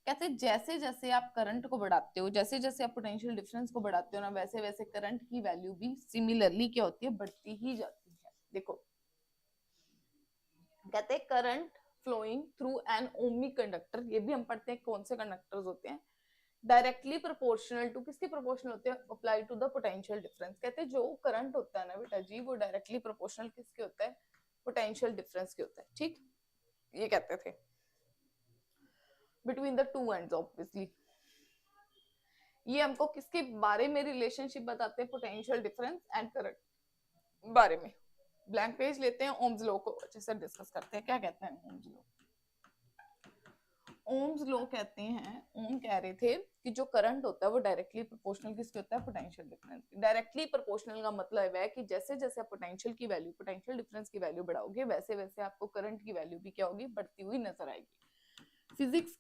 कहते जैसे जैसे आप करंट को बढ़ाते हो, जैसे जैसे आप पोटेंशियल डिफरेंस को बढ़ाते हो ना, वैसे वैसे करंट की वैल्यू भी सिमिलरली क्या होती है, बढ़ती ही जाती है। देखो कहते हैं current flowing through an ohmic conductor, ये भी हम पढ़ते हैं कौन से कंडक्टर्स होते हैं, डायरेक्टली प्रोपोर्शनल टू, किसके प्रोपोर्शनल होते हैं, apply to the potential difference. कहते हैं जो करंट होता है ना बेटा जी, वो डायरेक्टली प्रोपोर्शनल किसके होता है, पोटेंशियल डिफरेंस के होता है, ठीक। ये कहते थे between the two ends obviously. ये हमको किसके बारे में रिलेशनशिप बताते हैं, पोटेंशियल डिफरेंस एंड करंट बारे में। ब्लैंक पेज लेते हैं, ओम्स लॉ को अच्छे से डिस्कस करते हैं। क्या कहते हैं ओम्स लॉ, ओम्स लॉ कहते हैं, ओम कह रहे थे कि जो करंट होता है वो डायरेक्टली प्रोपोर्शनल किसके होता है, पोटेंशियल डिफरेंस। डायरेक्टली प्रोपोर्शनल का मतलब है कि जैसे जैसे आप पोटेंशियल की वैल्यू, पोटेंशियल डिफरेंस की वैल्यू बढ़ाओगे, वैसे वैसे आपको करंट की वैल्यू भी क्या होगी, बढ़ती हुई नजर आएगी। फिजिक्स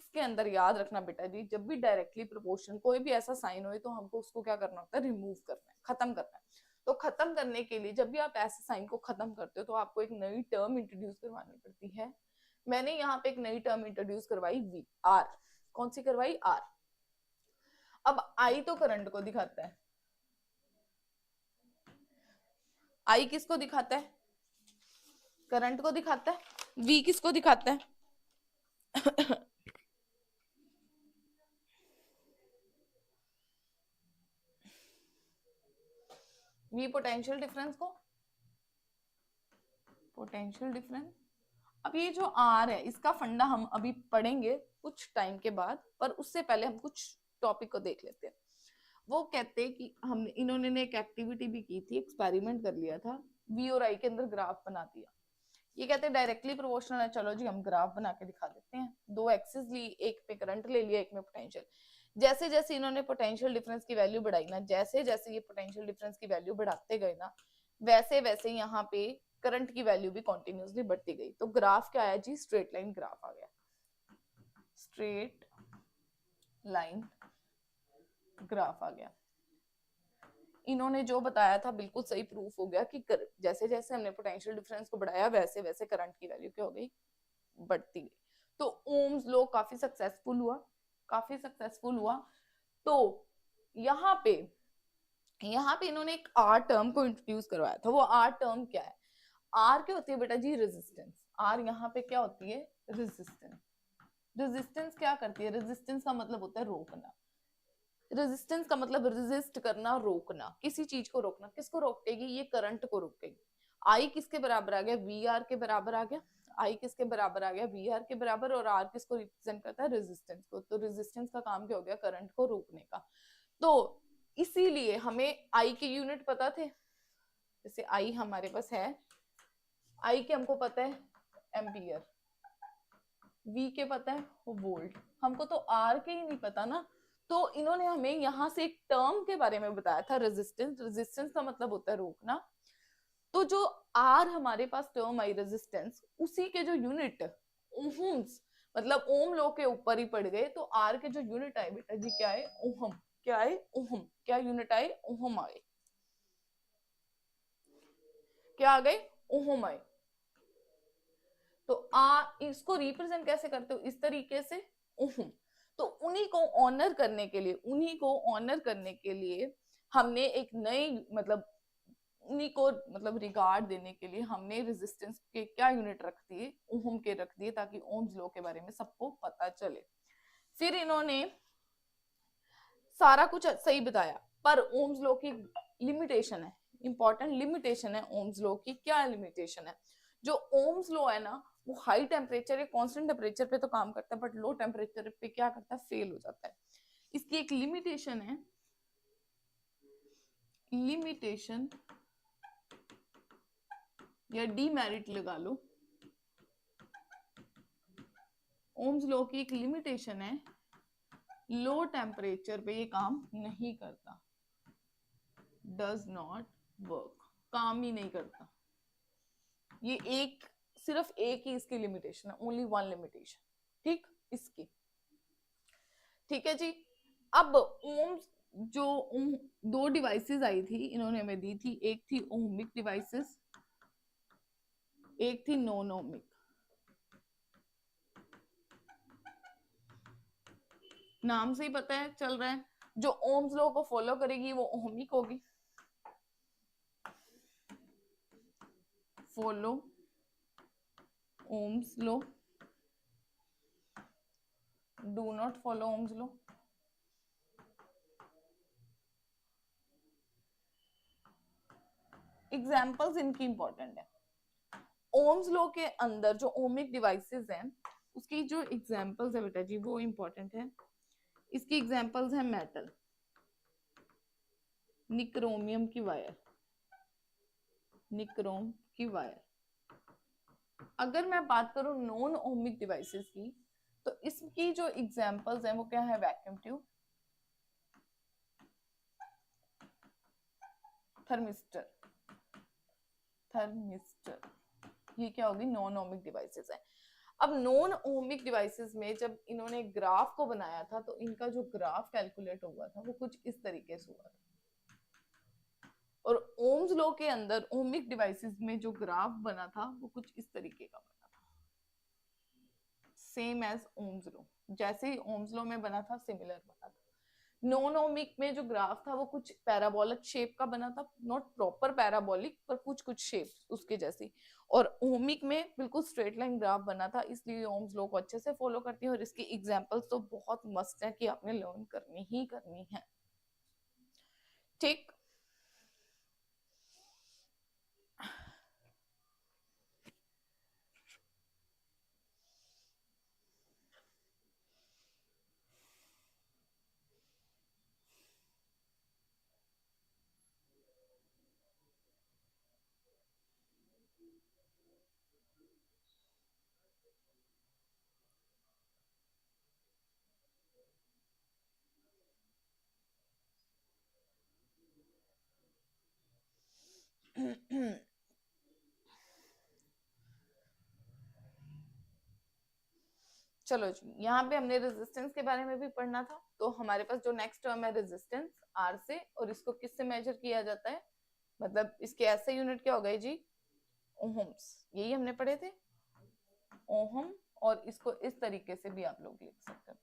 के अंदर याद रखना बेटा जी, जब भी डायरेक्टली प्रोपोर्शनल कोई भी ऐसा साइन हो तो हमको उसको क्या करना होता है, रिमूव करना है, खत्म करना है। तो खत्म करने के लिए जब भी आप ऐसे साइन को खत्म करते हो तो आपको एक नई टर्म इंट्रोड्यूस करवानी पड़ती है। मैंने यहाँ पे एक नई टर्म इंट्रोड्यूस करवाई, वी आर। कौन सी करवाई, आर। अब आई तो करंट को दिखाता है, आई किसको दिखाता है, करंट को दिखाता है। वी किसको दिखाता है वी पोटेंशियल डिफरेंस को, पोटेंशियल डिफरेंस। अब ये जो आर है इसका फंडा हम अभी पढ़ेंगे कुछ टाइम के बाद, पर उससे पहले हम कुछ टॉपिक को देख लेते हैं। वो कहते हैं कि हम इन्होंने ने एक एक्टिविटी भी की थी, एक्सपेरिमेंट कर लिया था, वी और आई के अंदर ग्राफ बना दिया। ये कहते हैं डायरेक्टली प्रोपोर्शनल है, चलो जी हम ग्राफ बना के दिखा देते हैं। दो एक्सिस ली, एक पे करंट ले लिया, एक में पोटेंशियल। जैसे जैसे इन्होंने पोटेंशियल डिफरेंस की वैल्यू बढ़ाई ना, जैसे जैसे ये पोटेंशियल डिफरेंस की वैल्यू बढ़ाते गए ना, वैसे वैसे यहाँ पे करंट की वैल्यू भी कॉन्टिन्यूसली बढ़ती गई। तो ग्राफ क्या आया जी, स्ट्रेट लाइन ग्राफ आ गया, स्ट्रेट लाइन ग्राफ आ गया। इन्होंने जो बताया था बिल्कुल सही प्रूफ हो गया कि जैसे जैसे हमने पोटेंशियल डिफरेंस को बढ़ाया वैसे वैसे करंट की वैल्यू क्या हो गई, बढ़ती गई। तो ओम्स लॉ काफी सक्सेसफुल हुआ, काफी सक्सेसफुल हुआ। तो यहाँ पे इन्होंने एक आर टर्म को इंट्रोड्यूस करवाया था। वो आर टर्म क्या है, आर क्या होती है बेटा जी, रेजिस्टेंस। आर यहाँ पे क्या होती है, रेजिस्टेंस। रेजिस्टेंस क्या करती है, रेजिस्टेंस का मतलब होता है रोकना। रेजिस्टेंस का मतलब रेजिस्ट करना, रोकना, किसी चीज को रोकना। किसको रोकेगी, ये करंट को रोकेगी। आई किसके बराबर आ गया, वी आर के बराबर आ गया। आई किसके बराबर आ गया, वी आर के बराबर। और आर किसको रिप्रेजेंट करता है, रेजिस्टेंस को। तो रेजिस्टेंस का काम क्या हो गया, करंट को रोकने का। तो इसीलिए हमें आई के यूनिट पता थे। जैसे आई हमारे पास है, आई के हमको पता है एम्पियर, वी के पता है वोल्ट, हमको तो आर के ही नहीं पता ना। तो इन्होंने हमें यहाँ से एक टर्म के बारे में बताया था, रेजिस्टेंस। रेजिस्टेंस का मतलब होता है रोकना। तो जो आर हमारे पास टर्म आई रेजिस्टेंस, उसी के जो यूनिट ओम्स, मतलब ओम लॉ के ऊपर ही पड़ गए। तो आर के जो यूनिट आए बेटा जी क्या है, ओहम। क्या है, ओहम। क्या यूनिट आए, ओहम आए। क्या आ गए, ओहम आए। तो इसको रिप्रेजेंट कैसे करते हो, इस तरीके से, ओहम। तो उन्हीं को ऑनर करने के लिए हमने एक नई मतलब उन्हीं को मतलब रिगार्ड देने के लिए हमने रेजिस्टेंस के क्या यूनिट रख दिए, ओहम के रख दिए, ताकि ओम्स लॉ के बारे में सबको पता चले। फिर इन्होंने सारा कुछ सही बताया, पर ओम्स लॉ की लिमिटेशन है, इंपॉर्टेंट लिमिटेशन है ओम्स लॉ की। क्या लिमिटेशन है, जो ओम्स लॉ है ना, वो हाई टेम्परेचर या कांस्टेंट टेम्परेचर पे तो काम करता है, बट लो टेम्परेचर पे क्या करता है, फेल हो जाता है। इसकी एक लिमिटेशन है, लिमिटेशन या डीमेरिट लगा लो। ओम्स लॉ की एक लिमिटेशन है, लो टेम्परेचर पे ये काम नहीं करता, डज नॉट वर्क, काम ही नहीं करता। ये एक, सिर्फ एक ही इसकी लिमिटेशन है, ओनली वन लिमिटेशन, ठीक इसकी। ठीक है जी। अब ओम्स जो दो डिवाइसेस आई थी इन्होंने हमें दी थी, एक थी ओमिक डिवाइसेस, एक थी नॉन ओमिक। नाम से ही पता है, चल रहा है, जो ओम्स लॉ को फॉलो करेगी वो ओमिक होगी, follow Ohm's law, do not follow Ohm's law. Examples इनकी इंपॉर्टेंट है। ओम्स लॉ के अंदर जो ओमिक डिवाइसेस हैं उसकी जो एग्जाम्पल्स है बेटा जी वो इंपॉर्टेंट है। इसकी एग्जाम्पल्स है मेटल, निक्रोमियम की वायर, निक्रोम की वायर। अगर मैं बात करूं नॉन ओमिक डिवाइसेस की, तो इसकी जो एग्जाम्पल्स हैं वो क्या है, वैक्यूम ट्यूब, थर्मिस्टर, थर्मिस्टर, ये क्या होगी, नॉन ओमिक डिवाइसेस है। अब नॉन ओमिक डिवाइसेस में जब इन्होंने ग्राफ को बनाया था तो इनका जो ग्राफ कैलकुलेट हुआ था वो कुछ इस तरीके से हुआ था, और ओम्स लॉ के अंदर ओमिक डिवाइसेस में जो ग्राफ बना था वो कुछ इस तरीके का बना था, सेम एज ओम्स लॉ, जैसे ही ओम्स लॉ में बना था सिमिलर बना था। नॉन ओमिक में जो ग्राफ था वो कुछ पैराबोलिक शेप का बना था, नॉट प्रॉपर पैराबोलिक पर कुछ कुछ शेप उसके जैसी, और ओमिक में बिल्कुल स्ट्रेट लाइन ग्राफ बना था, इसलिए ओम्स लॉ को अच्छे से फॉलो करती है। और इसकी एग्जांपल्स तो बहुत मस्त है कि आपने लर्न करनी ही करनी है, ठीक। चलो जी, यहाँ पे हमने रेजिस्टेंस के बारे में भी पढ़ना था, तो हमारे पास जो नेक्स्ट टर्म है रेजिस्टेंस आर से, और इसको किससे मेजर किया जाता है, मतलब इसके ऐसे यूनिट क्या हो गए जी, ओहम्स, यही हमने पढ़े थे, ओहम। और इसको इस तरीके से भी आप लोग लिख सकते हैं,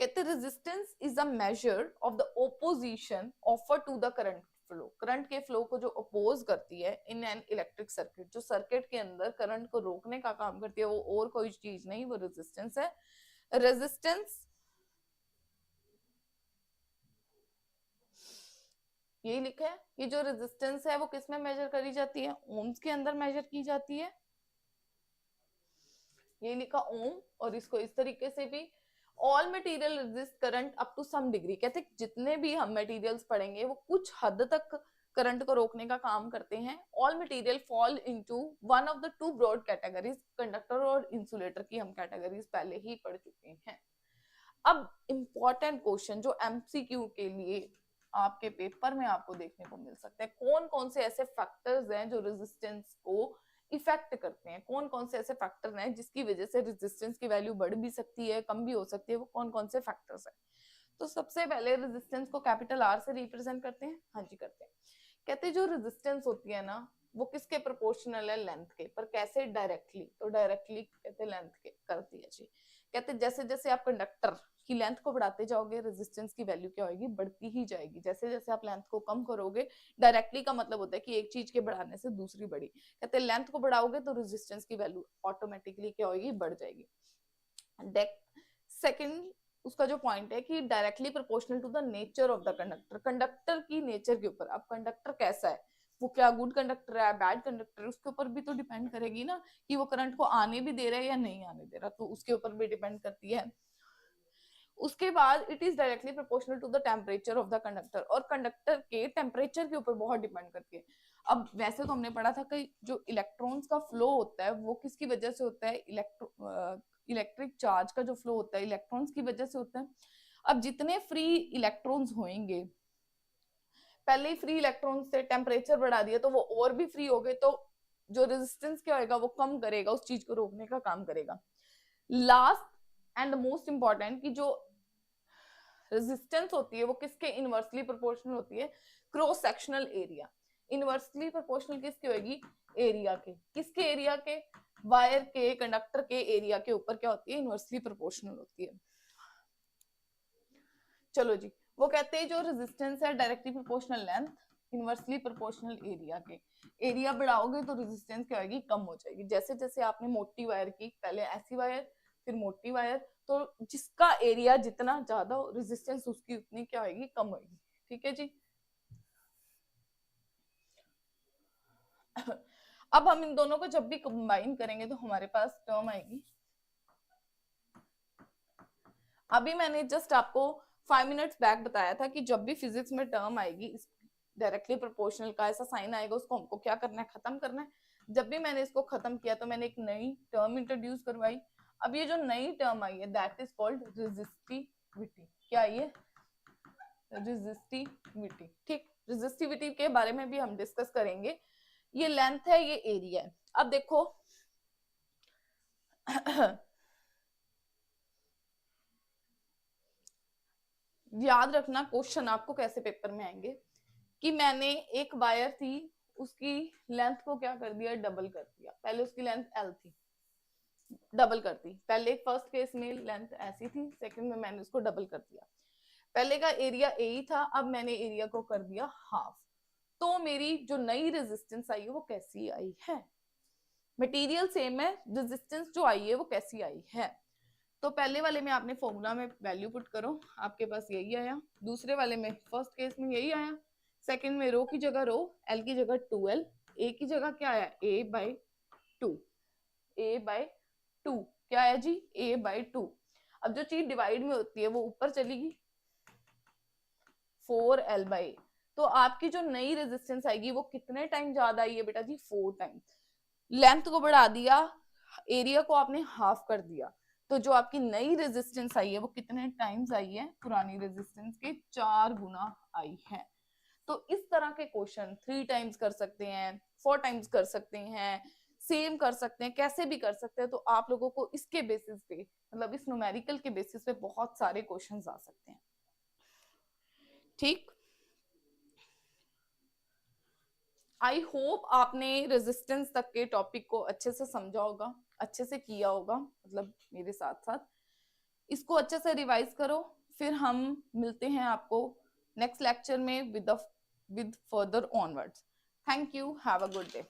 कहते resistance is a measure of the opposition offer to the current flow, current के फ्लो को जो अपोज करती है इन एन इलेक्ट्रिक सर्किट, जो सर्किट के अंदर करंट को रोकने का काम करती है, वो और कोई चीज नहीं, वो रेजिस्टेंस है। रेजिस्टेंस यही लिखा है, ये जो रेजिस्टेंस है वो किस में मेजर करी जाती है, ओम्स के अंदर मेजर की जाती है, ये लिखा ओम। और इसको इस तरीके से भी, all material resist current up to some degree, कहते जितने भी हम मटेरियल्स पढ़ेंगे वो कुछ हद तक करंट को रोकने का काम करते हैं। All material fall into one of the two broad categories, conductor और इंसुलेटर की हम कैटेगरीज पहले ही पढ़ चुके हैं। अब इंपॉर्टेंट क्वेश्चन जो एमसीक्यू के लिए आपके पेपर में आपको देखने को मिल सकता है, कौन कौन से ऐसे फैक्टर्स हैं जो रेजिस्टेंस को इफेक्ट करते हैं, कौन कौन से ऐसे फैक्टर हैं जिसकी वजह से रेजिस्टेंस की वैल्यू बढ़ भी सकती है, कम भी हो सकती है, वो कौन कौन से फैक्टर्स हैं। तो सबसे पहले रेजिस्टेंस को कैपिटल आर से रिप्रेजेंट करते हैं, हाँ जी करते हैं। कहते हैं जो रेजिस्टेंस होती है ना वो किसके प्रोपोर्शनल है, लेंथ के, पर कैसे, डायरेक्टली, तो डायरेक्टली कहते लेंथ के करती है जी। कहते जैसे जैसे आप कंडक्टर की लेंथ को बढ़ाते जाओगे रेजिस्टेंस की वैल्यू क्या होगी, बढ़ती ही जाएगी, जैसे जैसे आप लेंथ को कम करोगे, डायरेक्टली का मतलब होता है कि एक चीज के बढ़ाने से दूसरी बढ़ी, कहते लेंथ को बढ़ाओगे तो रेजिस्टेंस की वैल्यू ऑटोमेटिकली क्या होगी, बढ़ जाएगी। सेकंड उसका जो पॉइंट है कि directly proportional to the nature of the conductor, conductor की नेचर के ऊपर, अब कंडक्टर कैसा है, वो क्या गुड कंडक्टर है, बैड कंडक्टर है, उसके ऊपर भी तो डिपेंड करेगी ना, कि वो करंट को आने भी दे रहा है या नहीं आने दे रहा, तो उसके ऊपर भी डिपेंड करती है। उसके बाद it is directly proportional to the temperature of the conductor, और कंडक्टर के टेम्परेचर के ऊपर बहुत डिपेंड करती है। अब वैसे तो हमने पढ़ा था कि जो इलेक्ट्रॉन्स का फ्लो होता है वो किसकी वजह से होता है, इलेक्ट्रिक चार्ज का जो फ्लो होता है इलेक्ट्रॉन्स की वजह से होता है। अब जितने फ्री इलेक्ट्रॉन्स होंगे, पहले ही फ्री इलेक्ट्रॉन्स से टेम्परेचर बढ़ा दिया तो वो और भी फ्री हो गए, तो जो रेजिस्टेंस क्या होगा वो कम करेगा, उस चीज को रोकने का काम करेगा। लास्ट एंड मोस्ट इंपॉर्टेंट कि जो रेजिस्टेंस होती है वो किसके इनवर्सली प्रोपोर्शनल होती है, cross sectional area. Inversely proportional किसकी होगी, एरिया के, किसके एरिया के, वायर के, कंडक्टर के एरिया के ऊपर क्या होती है, इनवर्सली प्रोपोर्शनल होती है। चलो जी, वो कहते हैं जो रेजिस्टेंस है directly proportional length inversely proportional area के, एरिया बढ़ाओगे तो रेजिस्टेंस क्या होगी, कम हो जाएगी। जैसे जैसे आपने मोटी वायर की, पहले ऐसी वायर फिर मोटी वायर, तो जिसका एरिया जितना ज्यादा हो रेजिस्टेंस उसकी उतनी क्या होगी, कम होगी। ठीक है जी। अब हम इन दोनों को जब भी कंबाइन करेंगे तो हमारे पास टर्म आएगी, अभी मैंने जस्ट आपको 5 मिनट्स बैक बताया था कि जब भी फिजिक्स में टर्म आएगी डायरेक्टली प्रोपोर्शनल का ऐसा साइन आएगा, उसको हमको क्या करना है, खत्म करना है। जब भी मैंने इसको खत्म किया तो मैंने एक नई टर्म इंट्रोड्यूस करवाई। अब ये जो नई टर्म आई है दैट इज कॉल्ड रेजिस्टिविटी। क्या ये, रेजिस्टिविटी, ठीक। रेजिस्टिविटी के बारे में भी हम डिस्कस करेंगे। ये लेंथ है, ये एरिया है। अब देखो याद रखना क्वेश्चन आपको कैसे पेपर में आएंगे कि मैंने एक वायर थी, उसकी लेंथ को क्या कर दिया, डबल कर दिया। पहले उसकी लेंथ एल थी, डबल कर दी। पहले फर्स्ट केस में लेंथ ऐसी थी, सेकंड में मैंने उसको डबल कर दिया। पहले का एरिया ए ही था, अब मैंने एरिया को कर दिया हाफ। तो मेरी जो नई रेजिस्टेंस आई है वो कैसी आई है, मटेरियल सेम है, रेजिस्टेंस जो आई है वो कैसी आई है। तो पहले वाले में आपने फॉर्मूला में वैल्यू पुट करो, आपके पास यही आया। दूसरे वाले में फर्स्ट केस में यही आया। सेकंड में रो की जगह रो, एल की जगह 2l, ए की जगह क्या आया, a/2, a/2 क्या है जी, a/2। अब जो चीज डिवाइड में होती है वो ऊपर चलेगी, 4l/a। तो आपकी जो नई रेजिस्टेंस आएगी वो कितने टाइम ज्यादा आई है बेटा जी, 4 टाइम। लेंथ को बढ़ा दिया, एरिया को आपने हाफ कर दिया, तो जो आपकी नई रेजिस्टेंस आई है वो कितने टाइम्स आई है, पुरानी रेजिस्टेंस के 4 गुना आई है। तो इस तरह के क्वेश्चन 3 टाइम्स कर सकते हैं, 4 टाइम्स कर सकते हैं, सेम कर सकते हैं, कैसे भी कर सकते हैं। तो आप लोगों को इसके बेसिस पे, मतलब इस न्यूमेरिकल के बेसिस पे बहुत सारे क्वेश्चंस आ सकते हैं। ठीक, आई होप आपने रेजिस्टेंस तक के टॉपिक को अच्छे से समझा होगा, अच्छे से किया होगा, मतलब मेरे साथ साथ इसको अच्छे से रिवाइज करो। फिर हम मिलते हैं आपको नेक्स्ट लेक्चर में with further onwards. Thank you, have a good day.